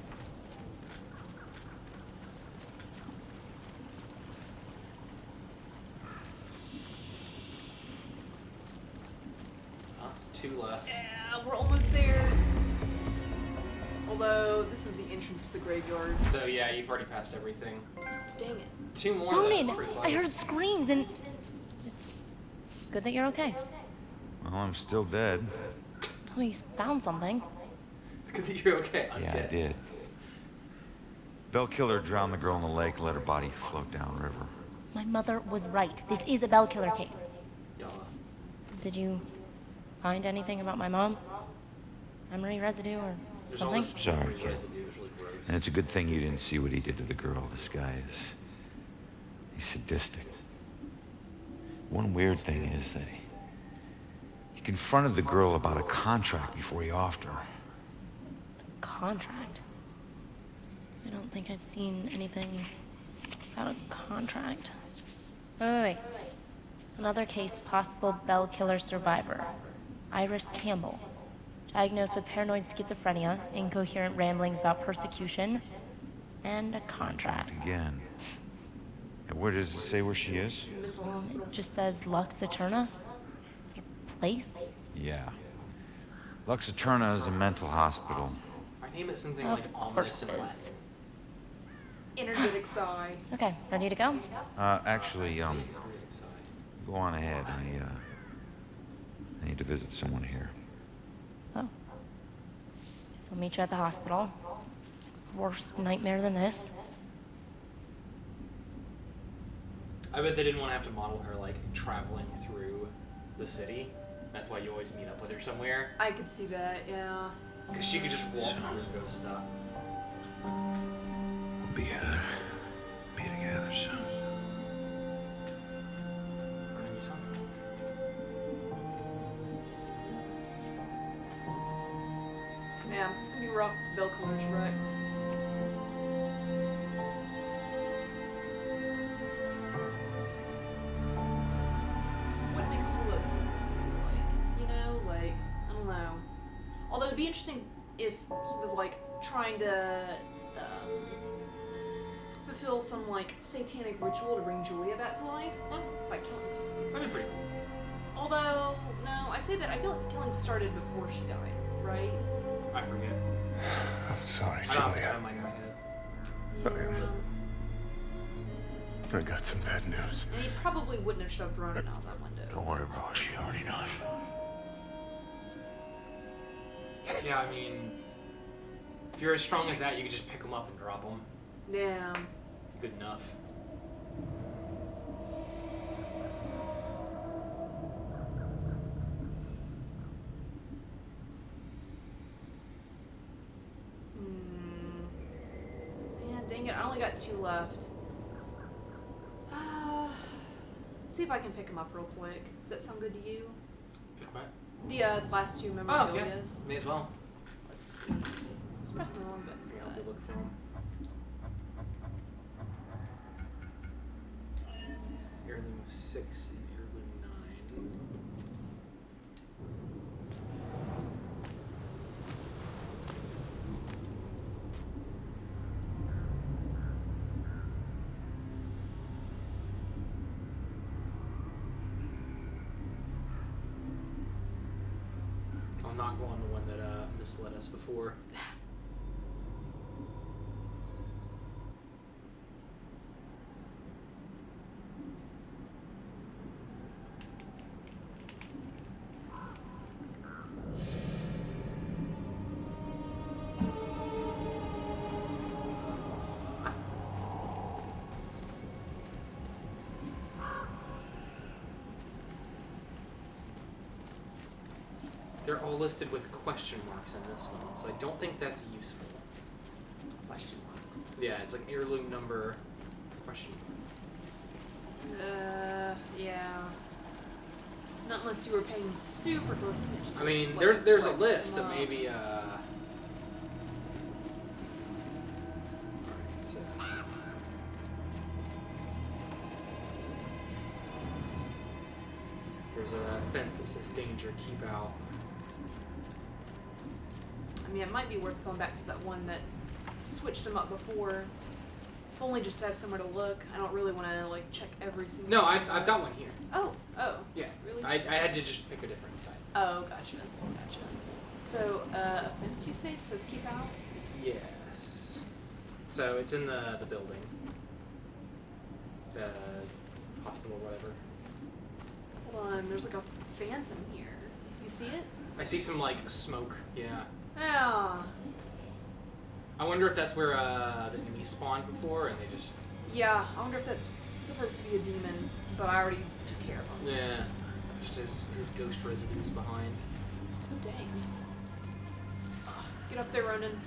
Huh? 2 left.
Yeah, we're almost there. Although, this is the entrance to the graveyard.
So yeah, you've already passed everything.
Dang it.
2 more though.
Ronan,
That's pretty close.
I heard screams and it's good that you're okay.
Well, I'm still dead.
Oh, you found something.
It's good that you're okay. I'm
Yeah,
dead.
I did. Bell killer drowned the girl in the lake, let her body float downriver.
My mother was right. This is a bell killer case.
Duh.
Did you find anything about my mom? Memory residue or something?
Sorry, kid. And it's a good thing you didn't see what he did to the girl. This guy is... he's sadistic. One weird thing is that he confronted the girl about a contract before he offed her.
Contract? I don't think I've seen anything about a contract. Wait. Another case, possible bell killer survivor. Iris Campbell. Diagnosed with paranoid schizophrenia, incoherent ramblings about persecution, and a contract.
Again. And where does it say where she is?
It just says Lux Eterna. Is it a place?
Yeah. Lux Eterna is a mental hospital.
I name it something
Of
like ominous
course
and
it
Latin.
is.
Energetic sigh.
Okay, ready to go?
Actually, go on ahead. I need to visit someone here.
Oh. So I'll meet you at the hospital. Worst nightmare than this.
I bet they didn't want to have to model her like traveling through the city. That's why you always meet up with her somewhere.
I could see that, yeah.
Because she could just walk through and go stop.
We'll be together soon.
Running you something.
Yeah, it's gonna be rough with Bell Killer's Rex. Wouldn't make a whole lot of sense, like, I don't know. Although it'd be interesting if he was, like, trying to, fulfill some, like, satanic ritual to bring Julia back to life by killing her.
That'd be pretty cool.
Although, no, I say that, I feel like the killing started before she died, right?
I forget.
I'm sorry,
I don't have the
Julia.
timeline in my head.
Yeah.
I got some bad news.
And he probably wouldn't have shoved Ronan out that window.
Don't worry, bro. She already knows.
Yeah, I mean, if you're as strong as that, you could just pick them up and drop them.
Yeah.
Good enough.
Man, dang it, I only got 2 left. See if I can pick him up real quick. Does that sound good to you?
Pick what?
The last two memorabilias.
Oh, yeah. May as well.
Let's see. Let's press the wrong button for
Yeah,
that.
look for them. Heirloom 6 and heirloom 9. I'll not go on the one that misled us before. They're all listed with question marks in this one, so I don't think that's useful.
Question marks.
Yeah, it's like heirloom number question mark.
Yeah. Not unless you were paying super close attention.
I mean,
Like,
there's a
right,
list, so
tomorrow.
maybe alright, so there's a fence that says danger, keep out.
I mean, it might be worth going back to that one that switched them up before. If only just to have somewhere to look. I don't really want to like check every single.
No,
side.
I've got one here.
Oh.
Yeah.
Really?
I had to just pick a different side.
Oh, gotcha. So, a fence you say it says keep out?
Yes. So it's in the building. The hospital or whatever.
Hold on, there's like a phantom here. You see it?
I see some like smoke, yeah.
Yeah.
I wonder if that's where the enemies spawned before and they just...
Yeah, I wonder if that's supposed to be a demon, but I already took care of him.
Yeah. Just his ghost residues behind.
Oh, dang. Ugh, get up there, Ronan.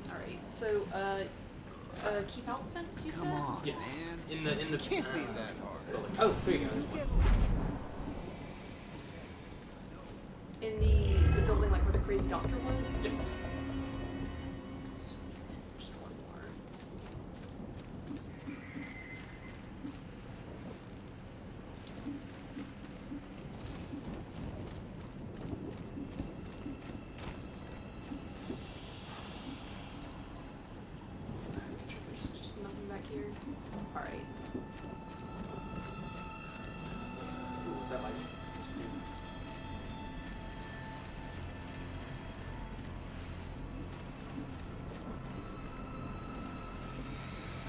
Alright, so, keep out fence, you said?
on,
Yes.
man.
In the
Can't be that hard.
building. Oh, there you go. There's one.
In the building, like where the crazy doctor was?
Yes.
Sweet. Just one more. Make sure there's just nothing back here. Alright.
Ooh, was that like...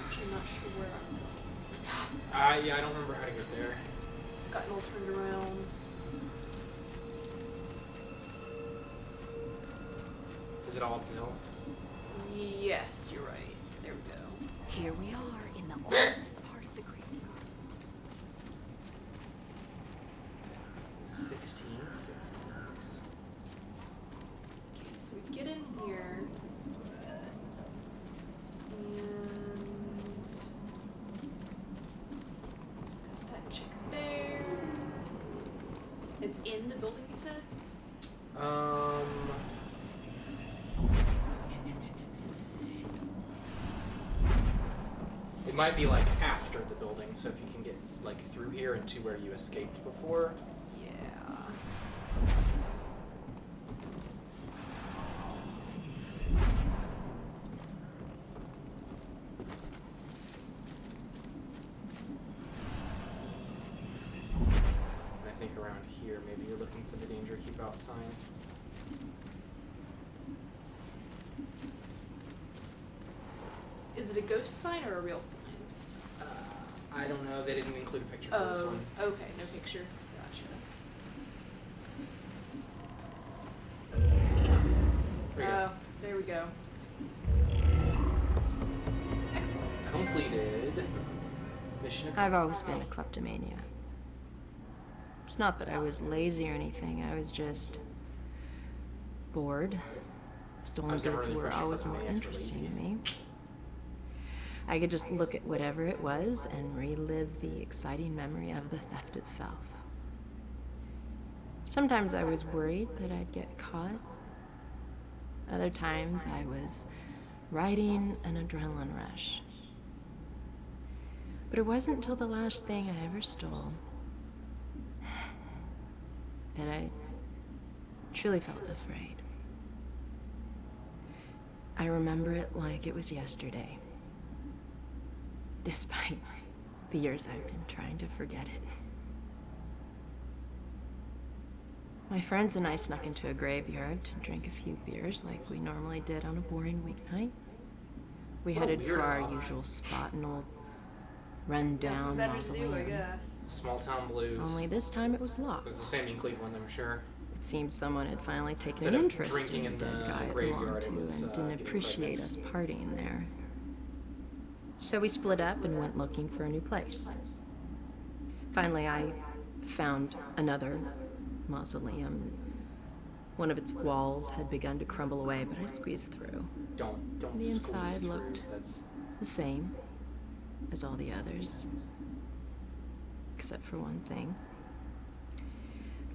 Actually not sure where I'm going.
yeah, I don't remember how to get there.
Gotten all turned around.
Is it all uphill?
Yes, you're right. There we go.
Here we are in the oldest part of the graveyard.
1660s.
Okay, so we get in here. And got that chick there. It's in the building, you said?
It might be like after the building, so if you can get like through here and to where you escaped before.
Yeah.
I think around here, maybe you're looking for the danger keep out sign.
Is it a ghost sign or a real sign?
I don't know. They didn't include a picture for this
Oh,
one.
okay, no picture. Gotcha. There we go. Excellent.
Completed. Mission
I've always been a kleptomania. It's not that I was lazy or anything, I was just bored.
Stolen goods were always more interesting to me. I could just look at whatever it was and relive the exciting memory of the theft itself. Sometimes I was worried that I'd get caught. Other times I was riding an adrenaline rush. But it wasn't until the last thing I ever stole that I truly felt afraid. I remember it like it was yesterday, despite the years I've been trying to forget it. My friends and I snuck into a graveyard to drink a few beers like we normally did on a boring weeknight. We headed for our usual spot, an old run-down mausoleum.
Small town blues.
Only this time it was locked.
It was the same in Cleveland, I'm sure.
It seemed someone had finally taken
Instead
an
of
interest
drinking
in the
in
dead
the
guy it
graveyard,
belonged
it
to
was,
and didn't
getting
appreciate us partying there. So we split up and went looking for a new place. Finally, I found another mausoleum. One of its walls had begun to crumble away, but I squeezed through.
Don't
The
squeeze
inside
through.
looked
That's
the same as all the others, except for one thing.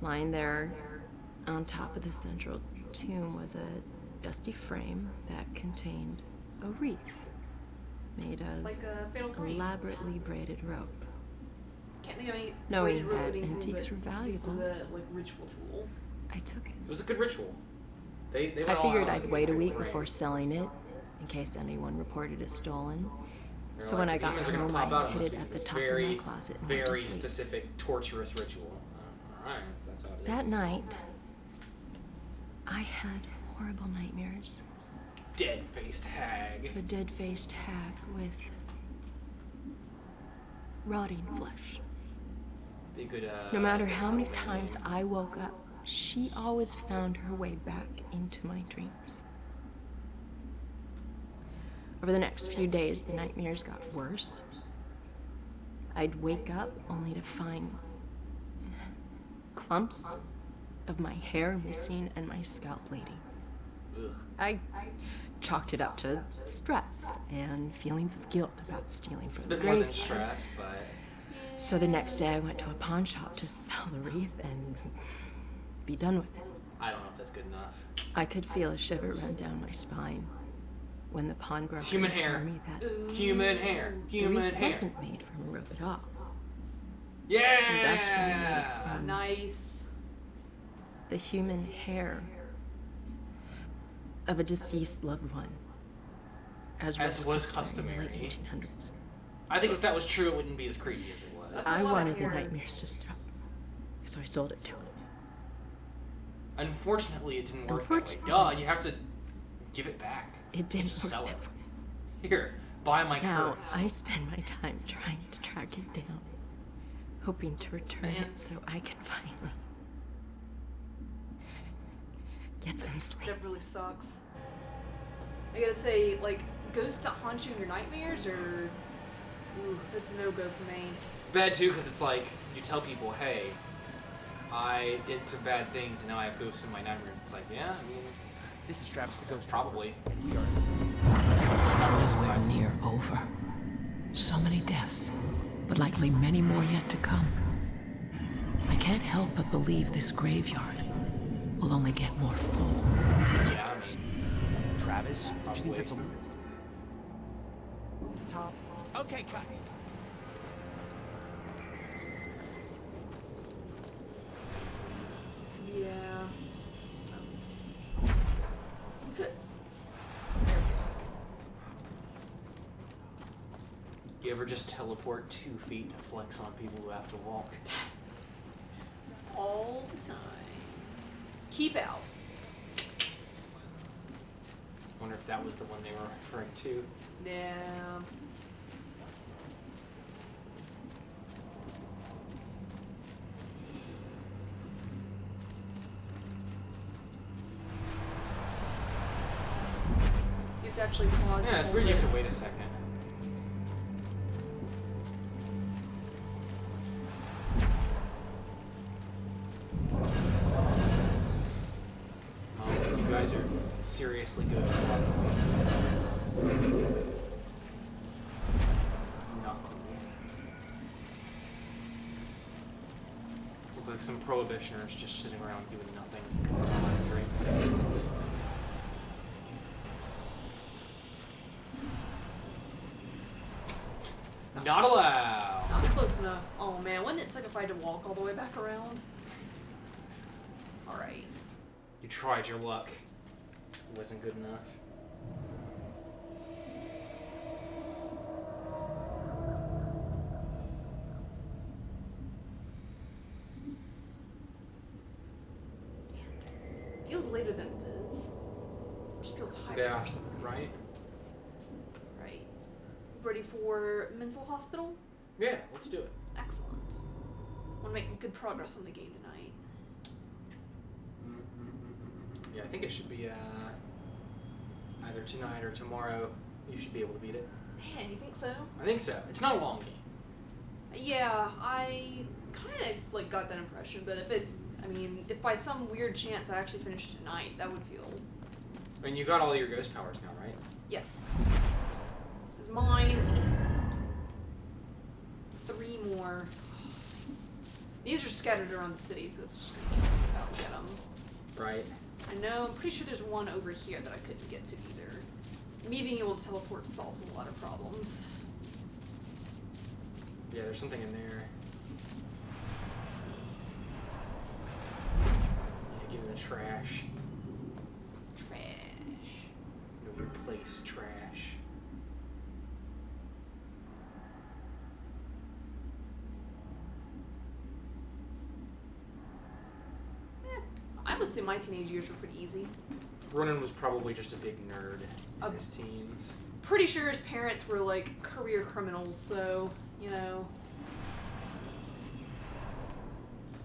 Lying there on top of the central tomb was a dusty frame that contained a wreath made of
like a fatal frame.
elaborately braided rope.
Can't think of any
Knowing
way to
that
really
antiques
prove
were
it. Use
valuable,
the like ritual tool.
I took it.
It was a good ritual. They
I
went all
figured
out
I'd
on
wait a
the
week
frame.
before selling it, in case anyone reported it stolen.
They're
So
like,
when I
the
got
demons are gonna
home,
pop out
I
on
hid
us
it
because
at the
it's
top of my closet and went to
very
sleep.
specific, torturous ritual. Alright, that's how it is.
That night, I had horrible nightmares.
Dead-faced hag.
A dead-faced hag with rotting flesh.
Be a good,
No matter how many times I woke up, she always found her way back into my dreams. Over the next few days, the nightmares got worse. I'd wake up only to find clumps of my hair missing and my scalp bleeding.
Ugh.
I chalked it up to stress and feelings of guilt about stealing from
It's a
the
bit more than
graveyard.
stress, but
So the next day I went to a pawn shop to sell the wreath and be done with it.
I don't know if that's good enough.
I could feel a shiver run down my spine when the pawnbroker
It's human hair.
informed me that
Human hair.
the
Human
wreath
hair.
wasn't made from rope at all.
Yeah.
It was actually made from
Nice.
the human hair of a deceased loved one, as was customary in the late 1800s.
I think if that was true, it wouldn't be as creepy as it was.
I wanted the nightmares to stop, so I sold it to him.
Unfortunately, it didn't work that way. Duh, you have to give it back.
It didn't
Just
work
sell
that
it. Here, buy my
Now,
curse.
I spend my time trying to track it down, hoping to return it so I can finally get some sleep.
That really sucks. I gotta say, like, ghosts that haunt you in your nightmares, or ooh, that's a no-go for me.
It's bad too because it's like you tell people, "Hey, I did some bad things and now I have ghosts in my nightmares." It's like, yeah, I mean,
This is Travis the Ghost.
probably.
And we are
This is nowhere near over. So many deaths, but likely many more yet to come. I can't help but believe this graveyard will only get more full.
Yeah, I mean,
Travis, don't you think
Probably.
that's a little... The top. Okay, cut.
Yeah.
you ever just teleport 2 feet to flex on people who have to walk?
All the time. Keep out.
Wonder if that was the one they were referring to.
Yeah. You have to actually pause.
Yeah,
and
it's
hold
weird you have
it.
to wait a second. You guys are seriously good. Not cool. Look like some prohibitioners just sitting around doing nothing because they don't have a drink. Not allowed.
Not close enough. Oh man, wouldn't it suck if I had to walk all the way back around? Alright.
You tried your luck. It wasn't good enough.
Feels later than it is. I just feel tired
Yeah,
for some reason.
right?
Right. Ready for mental hospital?
Yeah, let's do it.
Excellent. Want to make good progress on the game tonight.
Yeah, I think it should be either tonight or tomorrow. You should be able to beat it.
Man, you think so?
I think so. It's not a long game.
Yeah, I kind of like got that impression, but if by some weird chance I actually finished tonight, that would feel...
I mean, you got all your ghost powers now, right?
Yes. This is mine. 3 more. These are scattered around the city, so it's just gonna I'll get them.
Right.
I know, I'm pretty sure there's one over here that I couldn't get to either. Me being able to teleport solves a lot of problems.
Yeah, there's something in there. Yeah, give me the trash.
Trash.
Know your place, trash.
I would say my teenage years were pretty easy.
Ronan was probably just a big nerd in
Um,
his teens.
Pretty sure his parents were like career criminals, so, you know.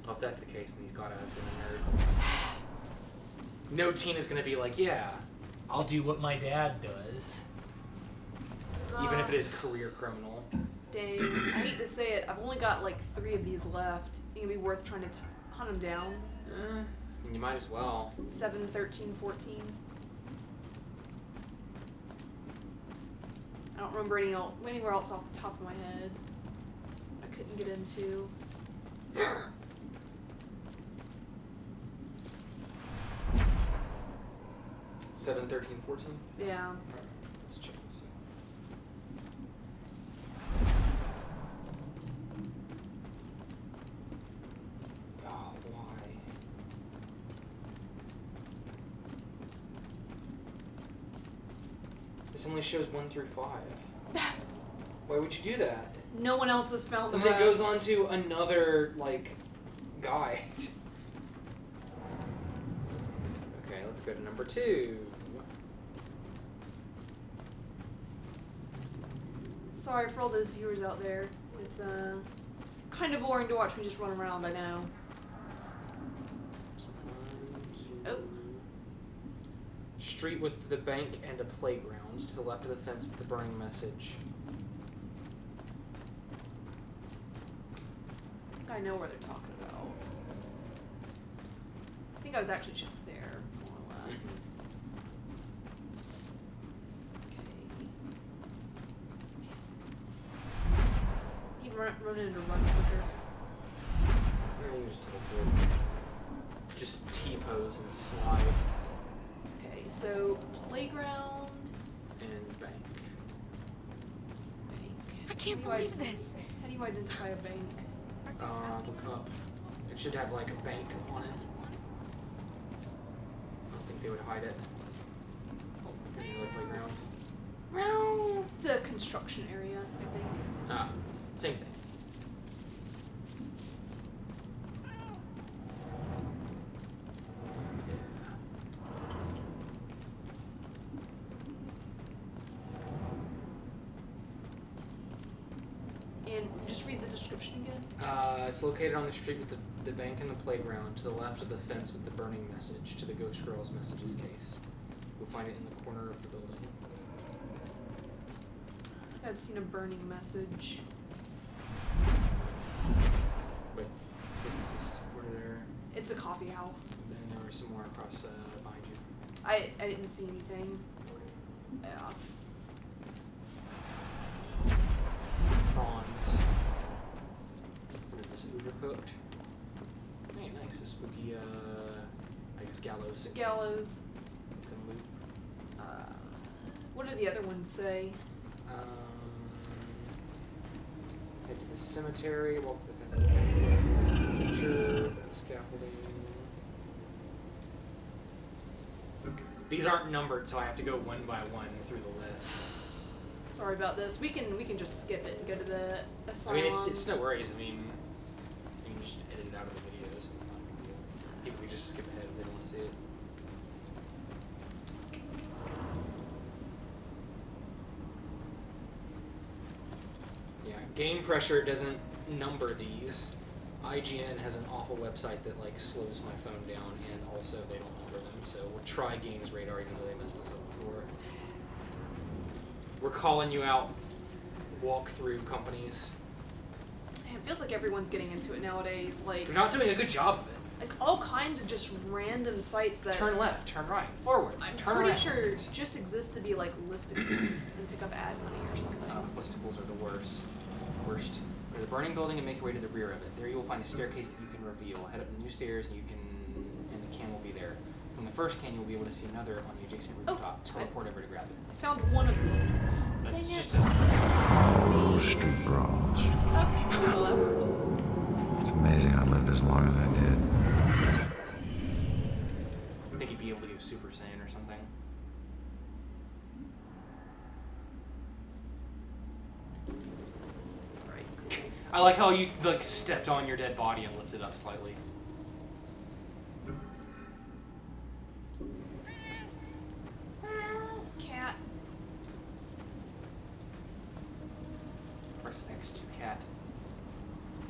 Well, if that's the case, then he's gotta have been a nerd. No teen is gonna be like, yeah, I'll do what my dad does. Even if it is career criminal.
Dang, I hate to say it, I've only got like 3 of these left. Think it'd be worth trying to hunt them down?
I mean, you might as well.
7, 13, 14. I don't remember anywhere else off the top of my head. I couldn't get into.
7, 13, 14?
Yeah.
Alright, let's check this out. Oh, why? This only shows 1 through 5. Why would you do that?
No one else has found the
And then it goes on
rest.
to another, like, guide. Okay, let's go to number 2.
Sorry for all those viewers out there. It's kind of boring to watch me just run around, I know. Oh.
Street with the bank and a playground. To the left of the fence with the burning message.
I think I know where they're talking about. I think I was actually just there, more or less. Need Ronan to run quicker.
You just teleport. Just T-pose and slide.
Okay, so playground
and bank.
I can't believe this. How do you identify a bank?
Look up. It should have like a bank on it. I don't think they would hide it. Another playground.
It's a construction area, I think.
Ah, same thing.
And just read the description again.
It's located on the street with the bank and the playground, to the left of the fence with the burning message, to the Ghost Girl's messages case. You'll find it in the corner of the building.
I think I've seen a burning message.
Wait, businesses were there.
It's a coffee house.
Then there were some more across behind you.
I didn't see anything. Yeah.
Prawns. What is this, overcooked? Hey, nice. A spooky, I guess gallows.
Gallows.
Can loop.
What do the other ones say?
Head to the cemetery, walk to the picture, scaffolding. These aren't numbered, so I have to go one by one through the list.
Sorry about this. We can just skip it and go to the asylum.
I mean, it's no worries. I mean, you can just edit it out of the video, so it's not a big deal. People can just skip ahead if they don't want to see it. Yeah, Game Pressure doesn't number these. IGN has an awful website that like slows my phone down, and also they don't number them. So we'll try Games Radar, even though they messed us up before. We're calling you out, walkthrough companies.
Man, it feels like everyone's getting into it nowadays. Like
They're not doing a good job of it.
like all kinds of just random sites that
Turn left, turn right, forward,
I'm
turn
pretty
around.
sure just exist to be like listicles and pick up ad money or something.
Listicles are the worst. Worst. Go to the burning building and make your way to the rear of it. There you will find a staircase that you can reveal. Head up the new stairs and the can will be there. From the first can, you will be able to see another on the adjacent rooftop. Teleport over to grab it.
Found one of them.
That's
Dang
just
it.
Those street brawls.
Well, that works.
It's amazing I lived as long as I did.
I think you'd be able to do Super Saiyan or something. I like how you like stepped on your dead body and lifted up slightly.
Cat.
Press X to cat.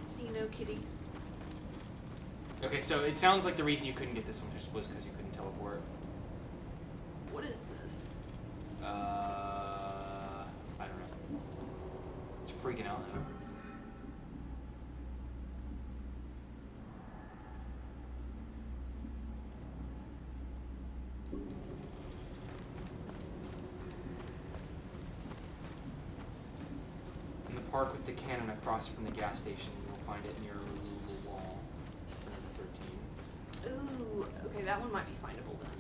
See no kitty.
Okay, so it sounds like the reason you couldn't get this one just was because you couldn't teleport.
What is this?
I don't know. It's freaking out now. In the park with the cannon across from the gas station, you will find it near the wall for number 13.
Ooh, okay, that one might be findable then.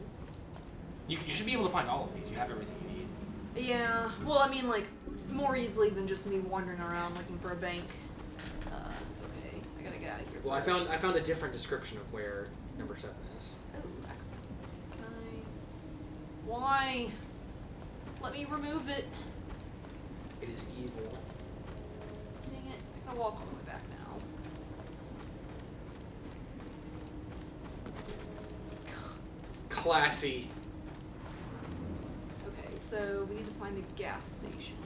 You should be able to find all of these. You have everything you need.
Yeah, well, I mean, like, more easily than just me wandering around looking for a bank. Okay, I gotta get out of here.
Well,
first.
I found a different description of where number 7 is.
Oh, excellent. Can I... Why? Let me remove it.
It is evil.
Dang it, I gotta walk all the way back now.
Classy.
Okay, so we need to find a gas station.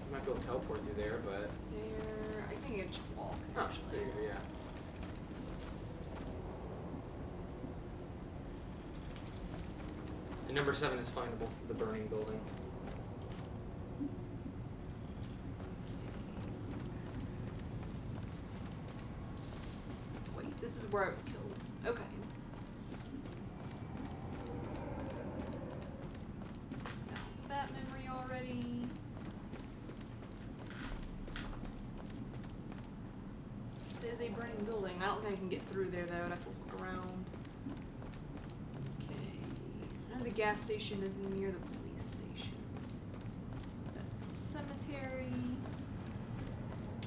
You might be able to teleport through there, but...
There, I think I can just walk,
Oh,
actually.
there you go, yeah. And number 7 is findable through the burning building.
Wait, this is where I was killed. Okay. Found that memory already. It is a burning building. I don't think I can get through there though. I'd have to look around. Okay. I know the gas station is near the police station. That's the cemetery.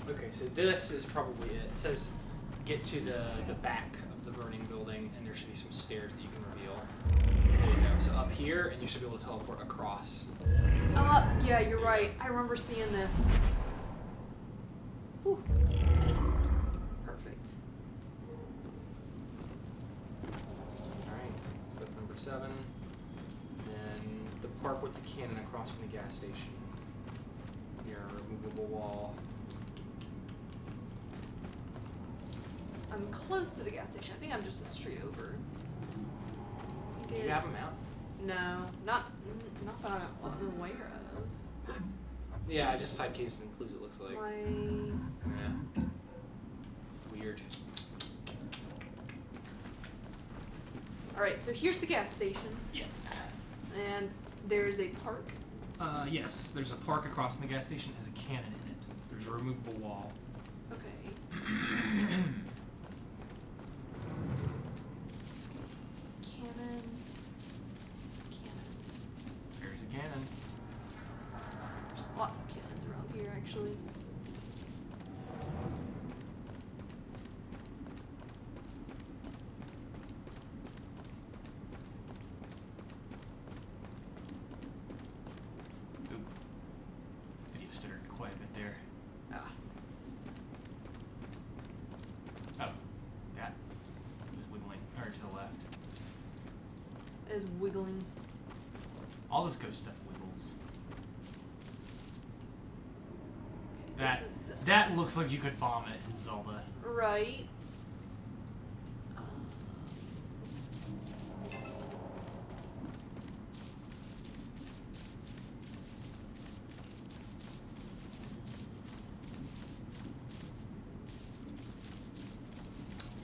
Okay, so this is probably it. It says get to the back of the burning building, and there should be some stairs that you can reveal. There you go. So up here, and you should be able to teleport across.
Yeah, you're right. I remember seeing this. Whew. Perfect.
Alright, so that's number 7. Then the park with the cannon across from the gas station. Near a removable wall.
I'm close to the gas station. I think I'm just a street over.
Do you have a map?
No, not that I'm aware of.
Yeah, just side cases and clues it looks like.
My...
Yeah. Weird.
Alright, so here's the gas station.
Yes.
And there's a park.
Yes, there's a park across from the gas station. Has a cannon in it. There's a removable wall.
Okay. Cannon.
There's a cannon.
There's lots of cannons around here, actually.
Video stuttered quite a bit there.
Ah.
Oh, that was wiggling, or to the left.
It is wiggling.
All this ghost stuff wiggles.
Okay,
That that looks like you could bomb it in Zelda.
Right.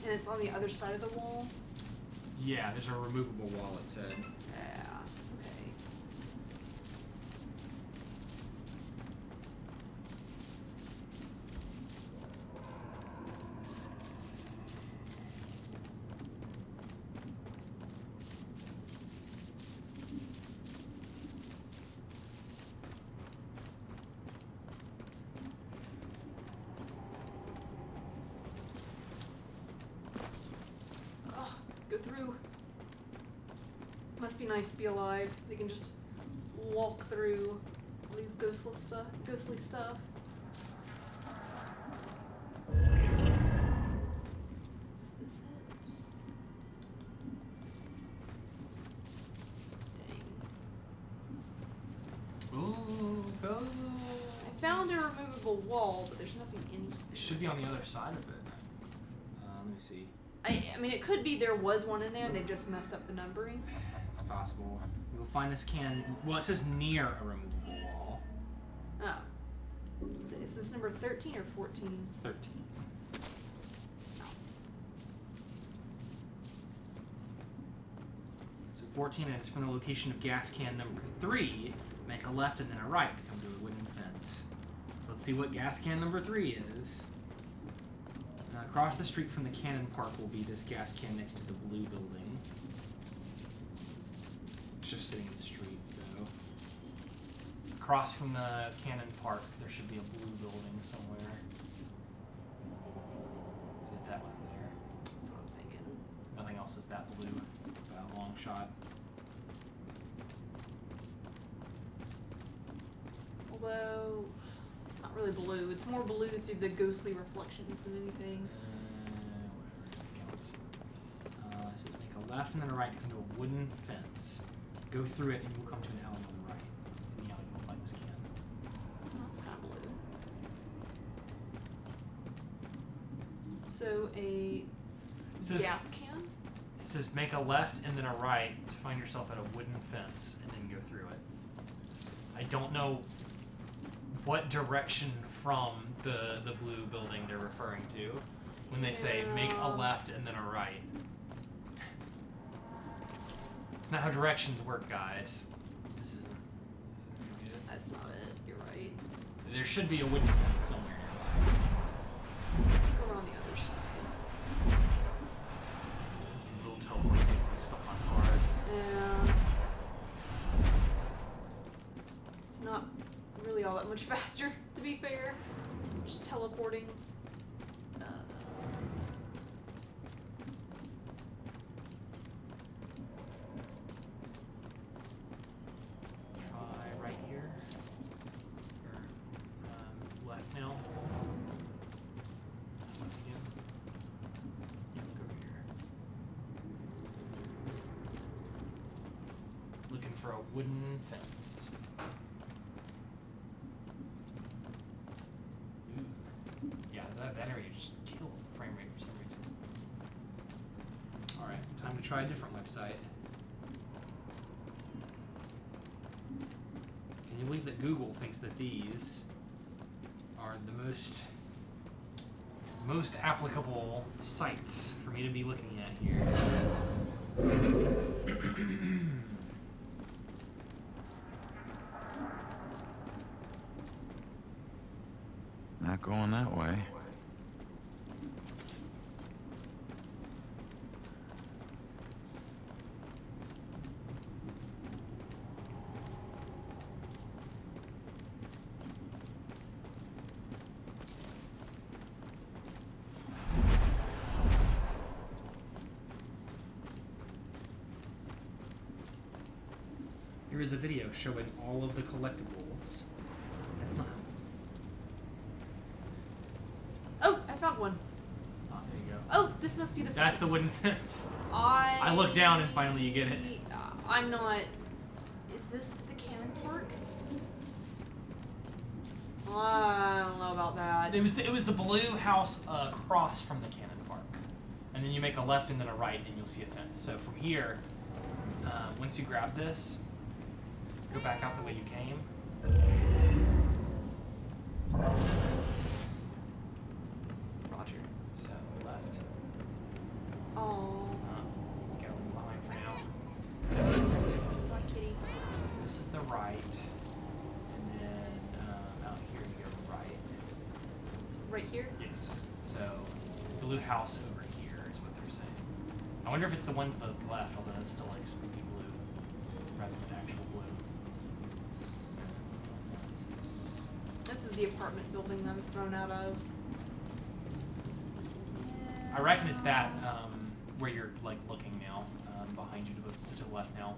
And it's on the other side of the wall.
Yeah, there's a removable wall, it said.
Yeah, okay. Go through. Must be nice to be alive. They can just walk through all these ghostly stuff. Is this it? Dang.
Ooh, go.
I found a removable wall, but there's nothing in here.
It should be on the other side of it. Let me see.
I mean, it could be there was one in there and they just messed up the numbering.
It's possible. We'll find this can. Well, it says near a removable wall.
Oh. Is this number 13 or 14?
13. So 14 is from the location of gas can number 3. Make a left and then a right to come to a wooden fence. So let's see what gas can number 3 is. Across the street from the cannon park will be this gas can next to the blue building. It's just sitting in the street, so... Across from the cannon park, there should be a blue building somewhere. Is it that one over there?
That's what I'm thinking.
Nothing else is that blue. By a long shot.
Although... not really blue. It's more blue through the ghostly reflections than anything.
It says make a left and then a right to come to a wooden fence. Go through it and you will come to an alley on the right. In the alley you will find this can.
Oh, it's kind of blue. So a gas can?
It says make a left and then a right to find yourself at a wooden fence and then go through it. I don't know what direction from the blue building they're referring to when they say make a left and then a right. It's not how directions work, guys. This isn't good.
That's not it. You're right.
There should be a wooden fence somewhere nearby.
Go around the other side.
These little teleport basically stuck on cars.
Yeah. It's not really all that much faster, to be fair. Just teleporting.
Try right here. Or left now. Again. Yeah, look over here. Looking for a wooden fence. Yeah, that area just kills the frame rate for some reason. Alright, time to try a different website. Can you believe that Google thinks that these are the most applicable sites for me to be looking at here?
Not going that way.
Here is a video showing all of the collectibles. That's not.
Oh, I found one.
Oh, there you go.
Oh, this must be the fence.
That's the wooden fence.
I
look down and finally you get it.
I'm not. Is this the cannon park? I don't know about that.
It was the blue house across from the cannon park, and then you make a left and then a right, and you'll see a fence. So from here, once you grab this, go back out the way you came.
Roger.
So left.
Oh.
Get a little line for now.
Bye, kitty.
So this is the right, and then out here you go right.
Right here?
Yes. So blue house over here is what they're saying. I wonder if it's the one to the left, although it's still like spooky blue rather than actual blue.
This is the apartment building that I was thrown out of.
I reckon it's that where you're like looking now, behind you to the left now,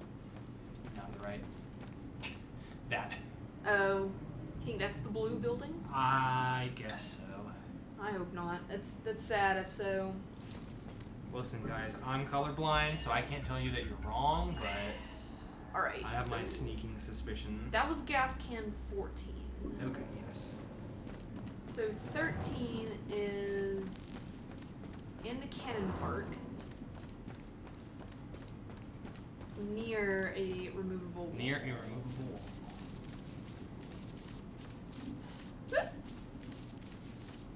not to the right. That.
Oh, you think that's the blue building?
I guess so.
I hope not. That's sad if so.
Listen, guys, I'm colorblind, so I can't tell you that you're wrong, but
Alright.
I have my sneaking suspicions.
That was gas can 14.
Okay, yes.
So 13 is in the cannon park near a removable wall.
Near a removable wall.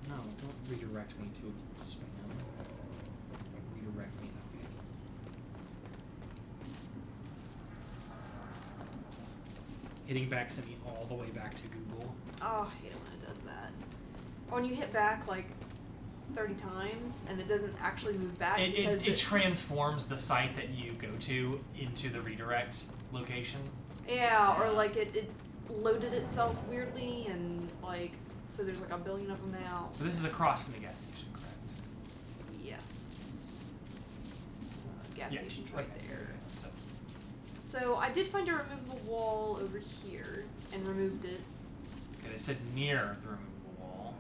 No, don't redirect me to spam. Redirect me. Okay. Hitting back sent me all the way back to Google.
Oh, I hate it when it does that. When you hit back like 30 times and it doesn't actually move back.
It transforms the site that you go to into the redirect location.
Yeah, or like it loaded itself weirdly and like, so there's like a billion of them now.
So this is across from the gas station, correct?
Yes. Gas
Yeah,
station's right
okay.
there. So I did find a removable wall over here and removed it.
Okay, they said near the removable wall.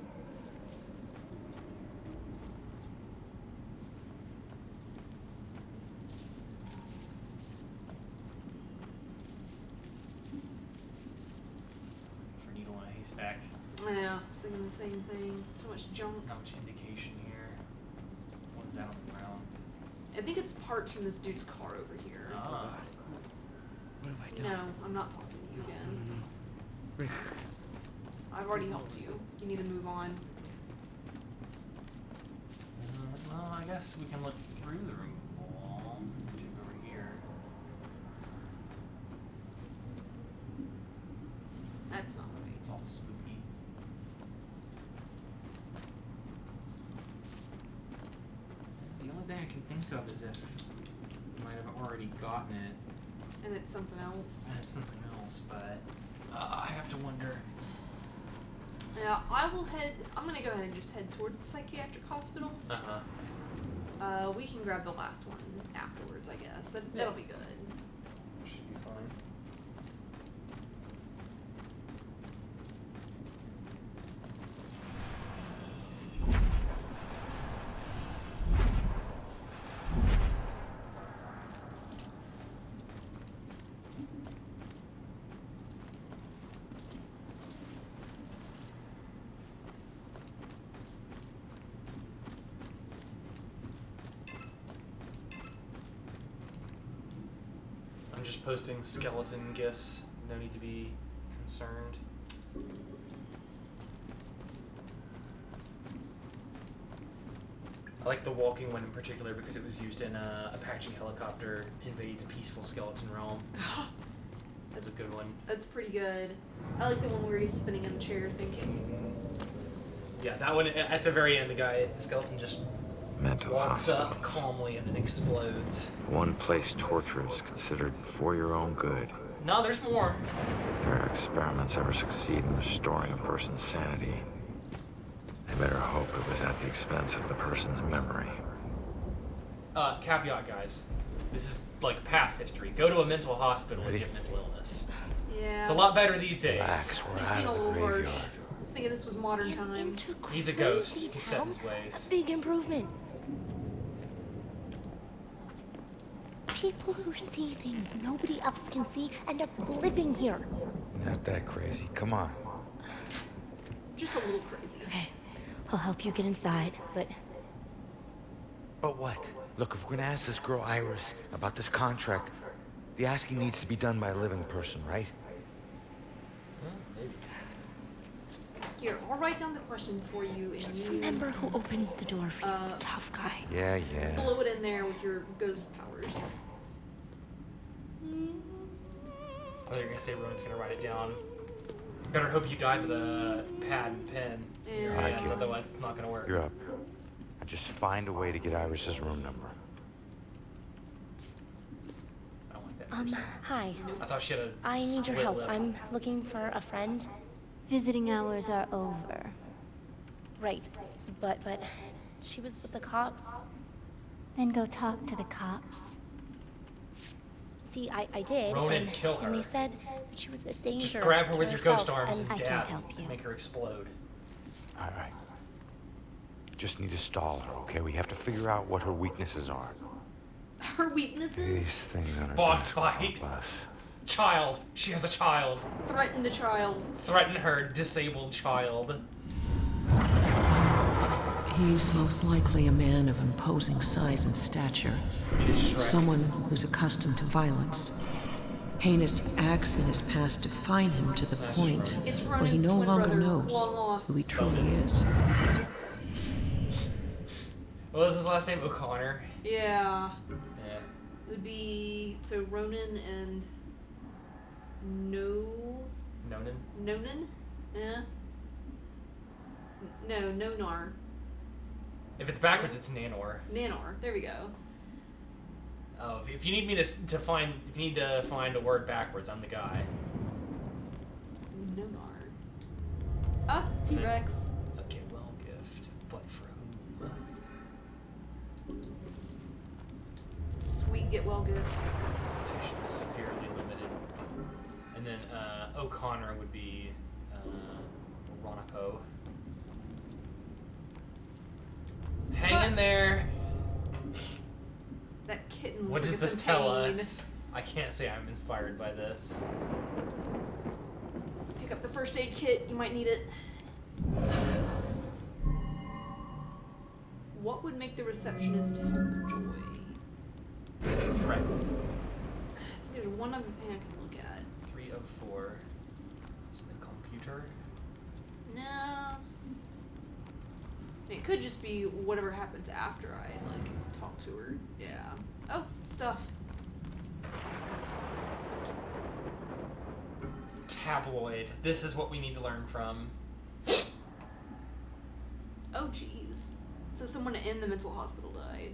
For needle in a haystack.
Yeah, I was thinking the same thing. So much junk.
Not much indication here. What is that on the ground?
I think it's parts from this dude's car over here.
Ah.
What have I done?
No, I'm not talking to you again.
Rick.
I've already helped you. You need to move on.
Well, I guess we can look through the removable wall. Check over here.
That's not right.
It's all spooky. The only thing I can think of is if you might have already gotten it.
And it's something else.
And it's something else, but I have to wonder.
Yeah, I'm gonna go ahead and just head towards the psychiatric hospital. We can grab the last one afterwards, I guess. That'll be good.
Should be fine. I'm just posting skeleton gifs. No need to be concerned. I like the walking one in particular because it was used in Apache helicopter invades peaceful skeleton realm. That's a good one.
That's pretty good. I like the one where he's spinning in the chair thinking.
Yeah, that one at the very end, the skeleton just
Mental
walks up
hospitals.
calmly and then explodes.
One place torture is considered for your own good.
No, there's more.
If their experiments ever succeed in restoring a person's sanity, they better hope it was at the expense of the person's memory.
Caveat, guys. This is like past history. Go to a mental hospital and get mental illness.
Yeah.
It's a lot better these days.
Relax, we're
He's
out
being a
of the
little harsh.
graveyard.
I was thinking this was modern times.
He's a ghost. He's set in his ways.
A big improvement. People who see things nobody else can see end up living here.
Not that crazy. Come on.
Just a little crazy.
Okay, I'll help you get inside, but
But what? Look, if we're gonna ask this girl Iris about this contract, the asking needs to be done by a living person, right?
Maybe.
Here, I'll write down the questions for you and
just
you
remember who opens the door for you, tough guy.
Yeah.
blow it in there with your ghost powers.
Oh, you're gonna say Ronan's gonna write it down. Better hope you died with a pad and pen. in your
Yeah.
hands, otherwise it's not gonna work.
You're up. Just find a way to get Iris's room number.
I don't like that person.
Hi.
I thought she had a
I need your
split
help.
lip.
I'm looking for a friend.
Visiting hours are over.
Right, but she was with the cops.
Then go talk to the cops.
See, I did,
Ronan, kill her.
and they said that she was a danger.
Just grab her
to
with your
herself,
ghost arms
and
and
I
dab.
can't help you.
Make her explode.
All right. Just need to stall her, okay? We have to figure out what her weaknesses are.
Her weaknesses?
These things on her
Boss
desk
fight.
help us.
Child. She has a child.
Threaten the child.
Threaten her disabled child.
He's most likely a man of imposing size and stature. Someone who's accustomed to violence. Heinous acts in his past define him to the point
It's
where he
Ronan's
no
twin
longer
brother,
knows
long lost.
who he truly is.
What was his last name? O'Connor?
Yeah.
Yeah.
It would be so Ronan and
Nonan?
Nonan? Yeah. No, Nonar.
If it's backwards, it's Nanor.
Nanor. There we go.
Oh, if you need me to find, if you need to find a word backwards, I'm the guy.
Nonar. Ah, T-Rex.
A get well gift, but for whom?
It's a sweet get well gift.
Presentation severely limited. And then O'Connor would be Ronapo. Hang in there.
That kitten looks
What
like
does
it's
this
in
tell
pain.
us? I can't say I'm inspired by this.
Pick up the first aid kit. You might need it. What would make the receptionist joy?
Right.
There's one other thing I can look at.
304. Is the computer?
No. It could just be whatever happens after I talk to her. Yeah. Oh, stuff.
Tabloid. This is what we need to learn from.
Oh, jeez. So someone in the mental hospital died.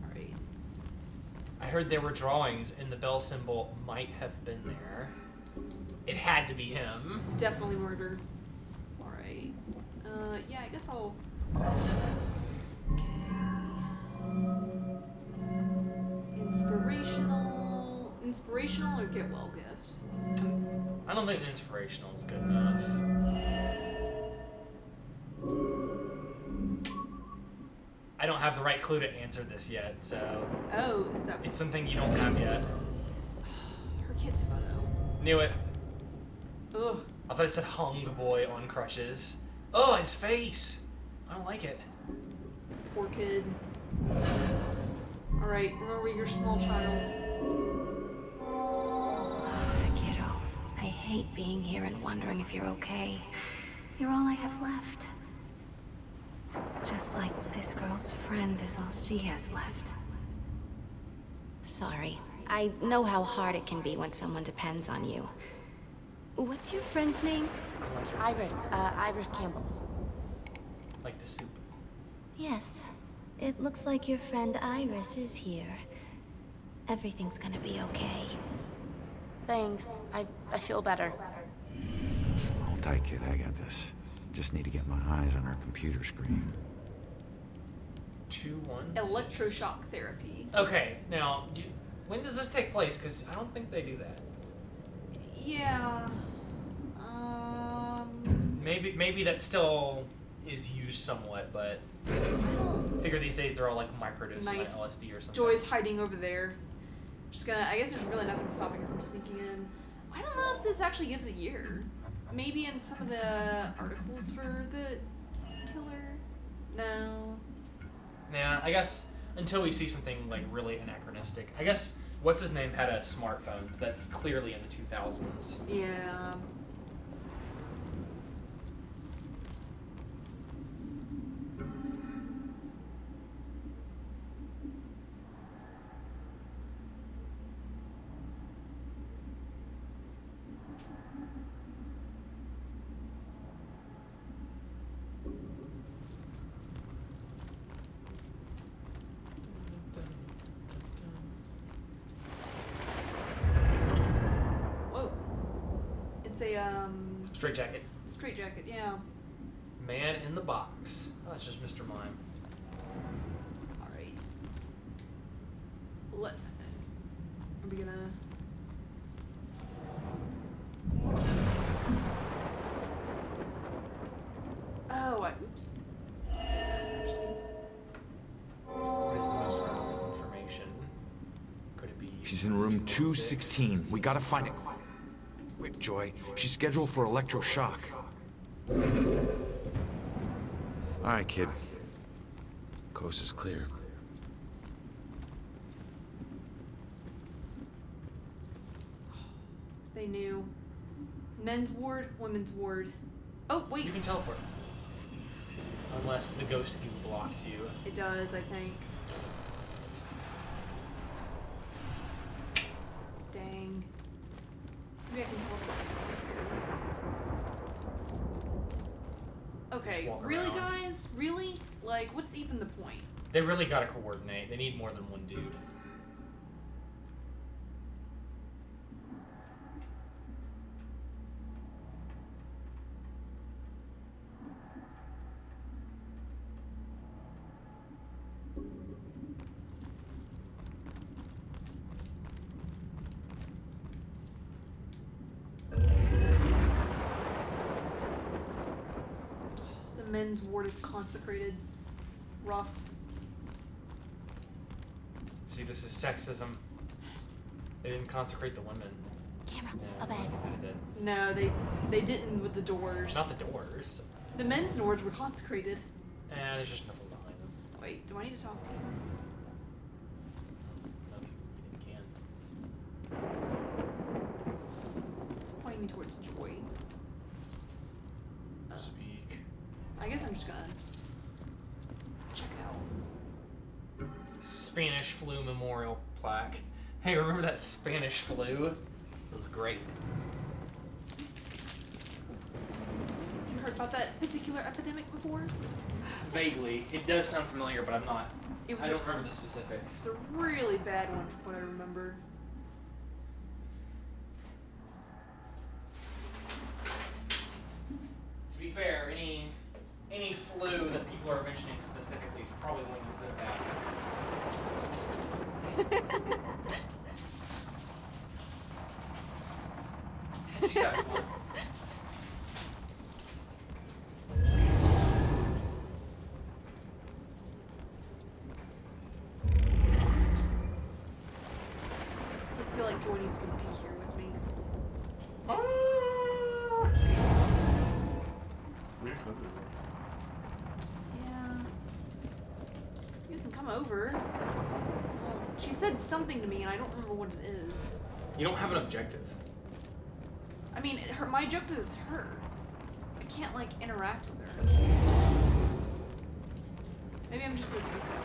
Alright.
I heard there were drawings and the bell symbol might have been there. It had to be him.
Definitely murder. Alright. Yeah, I guess I'll... Inspirational or get well gift?
I don't think the inspirational is good enough. I don't have the right clue to answer this yet, so...
Oh, is that...
It's something you don't have yet.
Her kid's photo.
Knew it.
Ugh.
I thought it said hung boy on crutches. Oh, his face! I don't like it.
Poor kid. Alright, remember you're a small child.
hate being here and wondering if you're okay. You're all I have left. Just like this girl's friend is all she has left.
Sorry. I know how hard it can be when someone depends on you. What's your friend's name?
Iris Campbell.
Like the soup.
Yes. It looks like your friend Iris is here. Everything's gonna be okay.
Thanks. I feel better.
Hold tight, kid. I got this. Just need to get my eyes on her computer screen.
216.
Electroshock therapy.
Okay, now, when does this take place? Because I don't think they do that.
Yeah.
Maybe that still is used somewhat, but I figure these days they're all like microdosing
Nice.
like LSD or something.
Joy's hiding over there. Just gonna. I guess there's really nothing stopping her from sneaking in. I don't know if this actually gives a year. Maybe in some of the articles for the killer. No.
Yeah, I guess until we see something like really anachronistic. I guess what's his name had a smartphone, so that's clearly in the 2000s.
Yeah. It's a
Straight jacket.
straight jacket, yeah.
Man in the box. Oh, it's just Mr. Mime.
Alright. Are we gonna... Oh, oops.
What is the most relevant information? Could it be...
She's in room 216. We gotta find it. Quick, Joy. She's scheduled for electroshock. All right, kid. Coast is clear.
They knew. Men's ward, women's ward. Oh, wait.
You can teleport. Unless the ghost goo blocks you.
It does, I think. Dang. Maybe I can teleport from here. Okay,
walk
really,
around.
guys? Really? Like, what's even the point?
They really gotta coordinate. They need more than one dude.
The men's ward is consecrated. Rough.
See, this is sexism. They didn't consecrate the women.
Camera,
Yeah,
a bed.
they did.
No, they didn't with the doors.
Not the doors.
The men's wards were consecrated.
There's just nothing behind them.
Wait, do I need to talk to you?
No, you can.
It's pointing me towards Joy.
Speak.
I guess I'm just gonna check it out.
Spanish flu memorial plaque. Hey, remember that Spanish flu? It was great.
Have you heard about that particular epidemic before?
Vaguely. It does sound familiar, but I'm not.
It was
I don't remember the specifics.
It's a really bad one from what I remember.
To be fair, any flu that people are mentioning specifically is probably one you could have had. She's having fun.
I feel like Joy needs to be here with me. Yeah. You can come over. Well, she said something to me and I don't remember what it is.
You don't have an objective.
I mean, my objective is her. I can't, like, interact with her. Maybe I'm just supposed to be stealthy.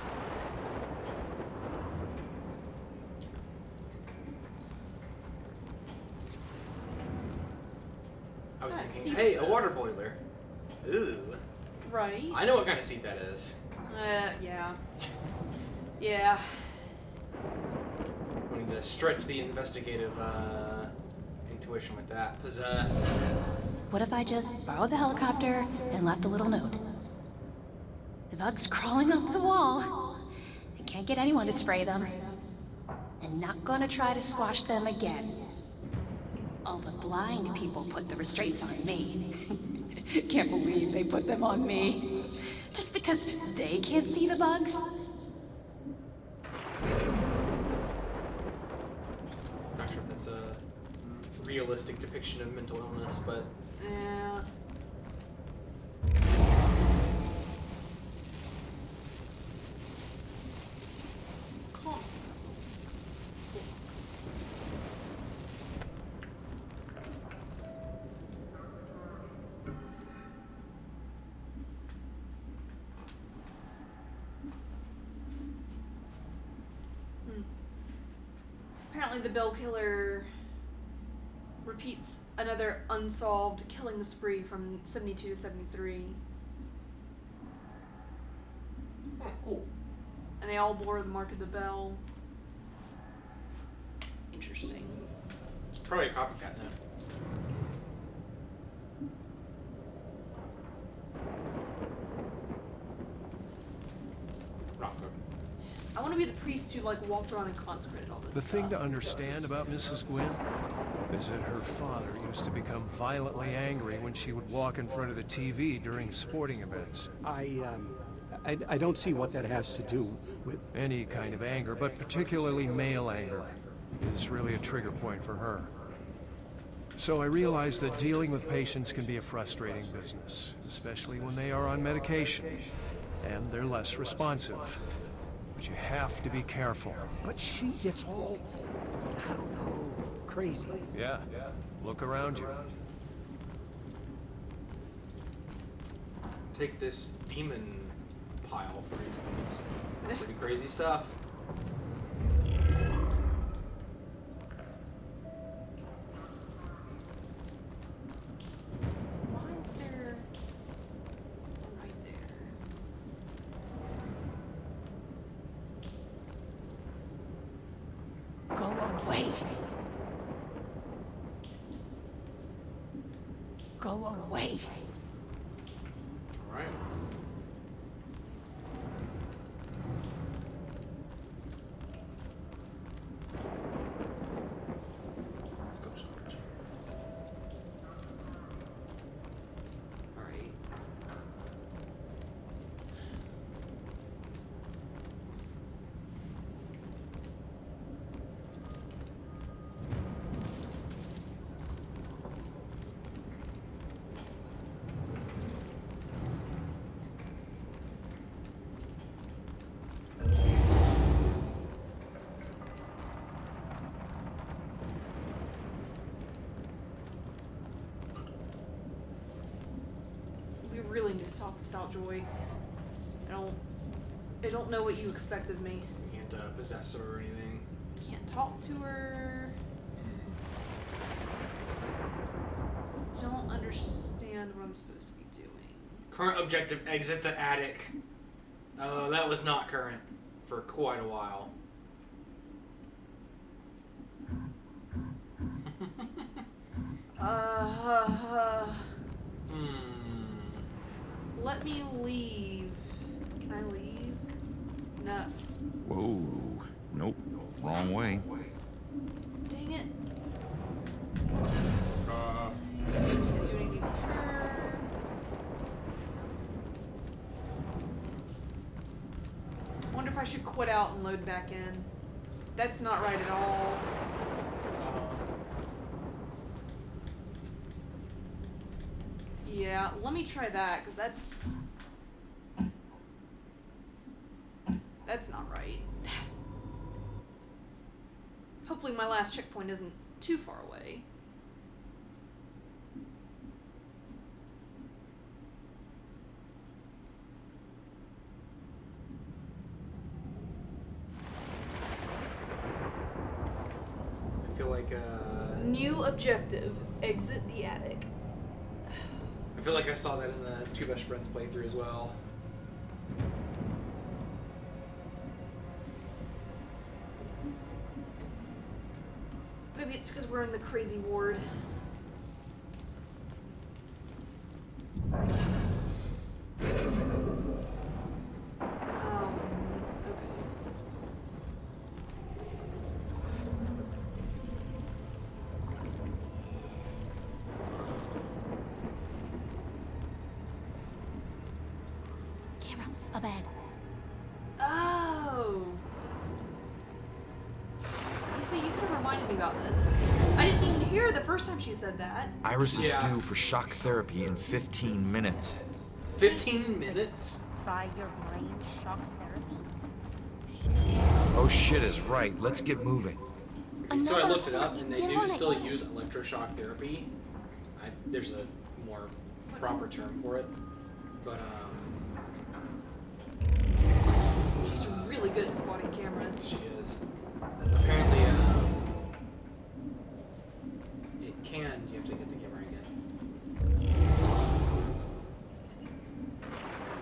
I was thinking, hey, a water boiler. Ooh.
Right.
I know what kind of seat that is.
Yeah. Yeah.
I need to stretch the investigative intuition with that. Possess.
What if I just borrowed the helicopter and left a little note? The bug's crawling up the wall. I can't get anyone to spray them. And not gonna try to squash them again. All the blind people put the restraints on me. Can't believe they put them on me. Just because they can't see the bugs?
Not sure if that's a realistic depiction of mental illness, but...
Yeah. Apparently the Bell Killer repeats another unsolved killing spree from 72 to 73.
Oh, cool.
And they all bore the mark of the bell. Interesting.
Probably a copycat then.
I want to be the priest who, like, walked around and consecrated all this
The
stuff.
thing to understand about Mrs. Gwynn is that her father used to become violently angry when she would walk in front of the TV during sporting events.
I don't see what that has to do with...
Any kind of anger, but particularly male anger, is really a trigger point for her. So I realize that dealing with patients can be a frustrating business, especially when they are on medication, and they're less responsive. But you have to be careful.
But she gets all, I don't know, crazy.
Yeah, look around you.
Take this demon pile, for instance. Pretty crazy stuff.
Why is there one right there?
Go away. Go away.
All right. Ghost storage. All right.
We really need to talk this out, Joy. I don't know what you expect of me.
You can't possess her or anything.
Can't talk to her. Don't understand what I'm supposed to be doing.
Current objective, exit the attic. Oh, that was not current for quite a while.
Let me leave. Can I leave? No.
Whoa. Nope. Wrong way.
Dang it. Can't do anything with her. I wonder if I should quit out and load back in. That's not right at all. Yeah, let me try that, because that's not right. Hopefully my last checkpoint isn't too far away.
feel like
New objective: exit the attic.
I feel like I saw that in the Two Best Friends playthrough as well.
Maybe it's because we're in the crazy ward.
Camera, a bed.
Oh. You see, you could have reminded me about this. I didn't even hear the first time she said that.
Iris is due for shock therapy in 15 minutes.
15 minutes?
Fry your brain, shock therapy.
Oh shit is right. Let's get moving.
So I looked it up, and they do still use electroshock therapy. There's a more proper term for it, but
She's really good at spotting cameras.
she is. Apparently, it can. Do you have to get the camera again?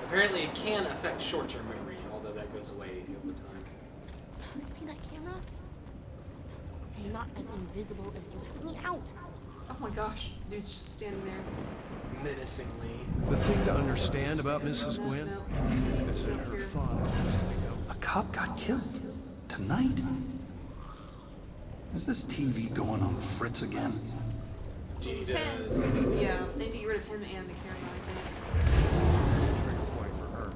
Apparently, it can affect short-term memory, although that goes away over time.
See that camera? I'm not as invisible as you have me out.
Oh my gosh, dude's just standing there.
Menacingly.
The thing to understand about Mrs. Gwynn is that her father used to go.
A cop got killed? Tonight? Is this TV going on the fritz again?
G
does. Yeah, they need to get rid of him and the camera, I think.
Trigger point for her.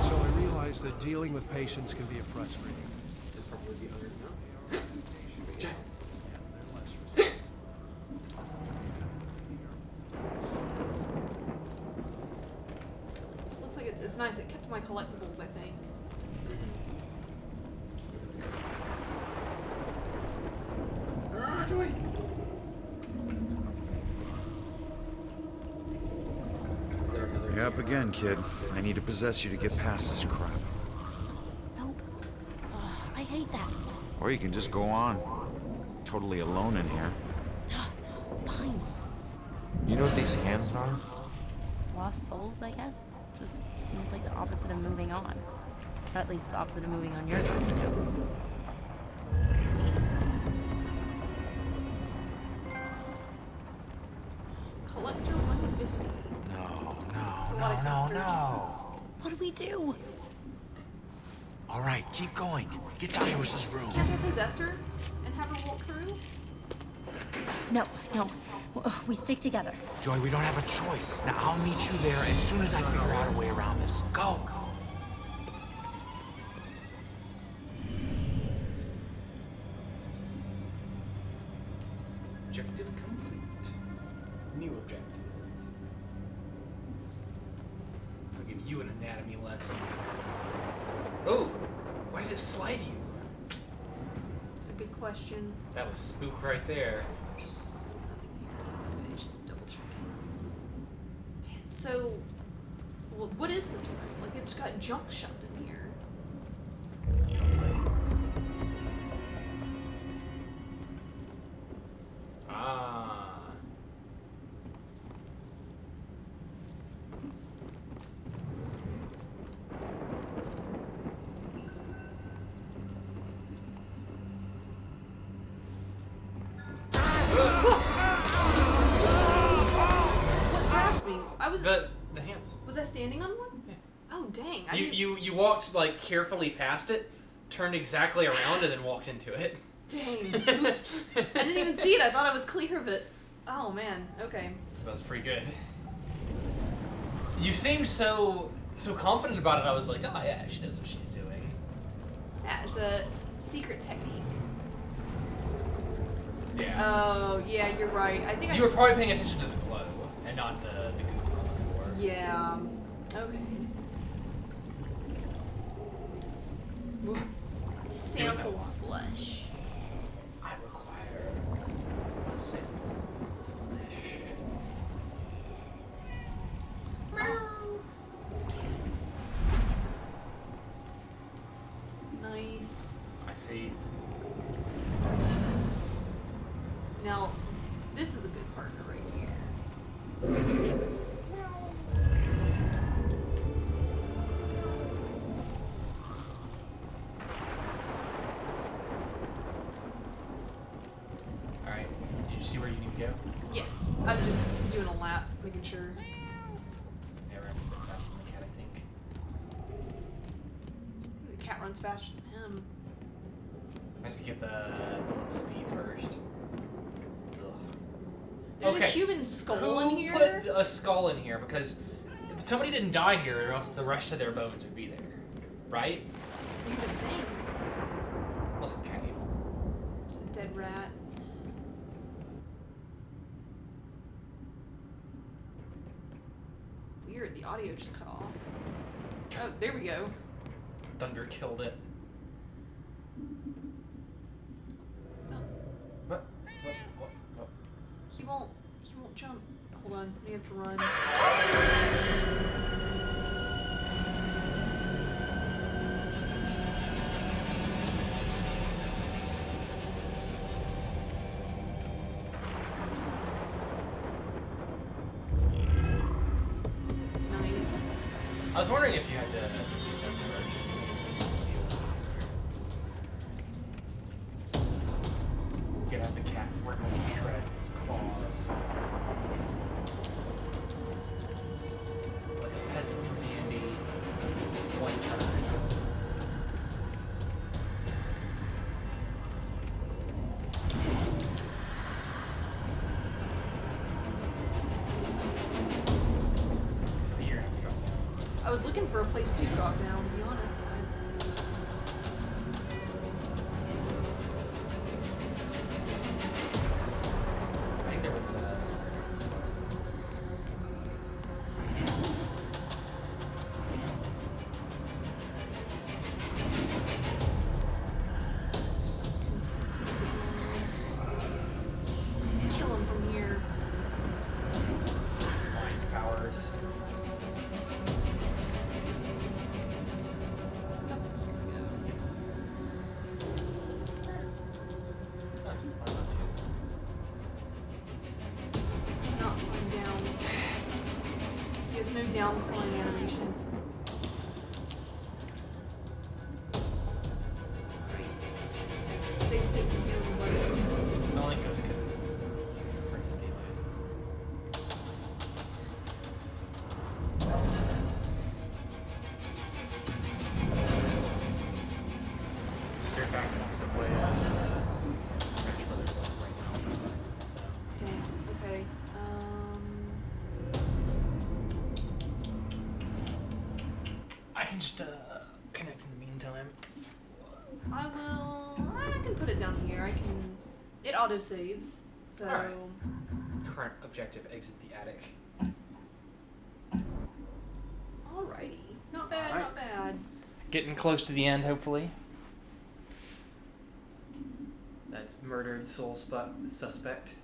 So I realized that dealing with patients can be frustrating.
It'd probably be other
Looks like it's nice. It kept my collectibles, I think.
Ah, Joy. Is there another?
You're up again, kid. I need to possess you to get past this crap.
Nope. I hate that.
Or you can just go on. Totally alone in here.
Fine.
You know what these hands are?
Lost souls, I guess? Just seems like the opposite of moving on. Or at least the opposite of moving on your trying to do.
Collector 150.
No.
What do we do?
All right, keep going. Get to Iris's room.
Can't I possess her and have her walk through?
No. We stick together.
Joy, we don't have a choice. Now, I'll meet you there as soon as I figure out a way around this. Go!
Objective complete. New objective. I'll give you an anatomy lesson. Oh! Why did it slide you?
It's a good question.
That was spook right there.
There's nothing here. Okay, just double checking. Man, so, well, what is this room? Like, they've just got junk shoved in here.
Ah.
What grabbed me? I was
The hands.
Was I standing on one?
Yeah.
Oh dang!
You walked like carefully past it, turned exactly around, and then walked into it.
Dang! Oops! I didn't even see it. I thought I was clear of it. Oh man. Okay.
That was pretty good. You seemed so confident about it. I was like, oh yeah, she knows what she's doing.
Yeah, it's a secret technique.
Yeah.
Oh yeah, you're right. I think
You were probably paying attention to the glow and not the goop on the floor.
Yeah. Okay. Ooh. Sample flesh.
I require a sample of flesh.
Nice.
I see.
Now, this is a good partner right here.
Alright, did you see where you need to go?
Yes, I was just doing a lap, making sure.
Yeah, we're gonna have to go faster than the cat, I think.
The cat runs faster than him.
Has to get the speed first. Ugh.
There's a human skull
Who
in here?
put a skull in here? Because somebody didn't die here, or else the rest of their bones would be there, right?
You would think.
Unless the cat ate them.
It's a dead rat. Weird, the audio just cut off. Oh, there we go.
Thunder killed it. What?
He won't jump. Hold on, we have to run. Nice.
I was wondering if you had to speed that somewhere. You could have the cat rip him to shreds with his claws. Like a peasant from Andy. One turn.
I was looking for a place to drop down, to be honest.
I think there was some...
intense music going on. Kill him from here.
mind powers.
Cannot climb down. He has no down climb animation. Right. Stay safe in here, everybody.
I think those could bring him anyway. Fairfax wants to play Smash Brothers right now. So.
Dang, okay.
I can just connect in the meantime.
I can put it down here. It auto saves. So.
All right. Current objective: exit the attic.
Alrighty. Not bad.
All right.
Not bad.
Getting close to the end, hopefully. That's murdered soul suspect.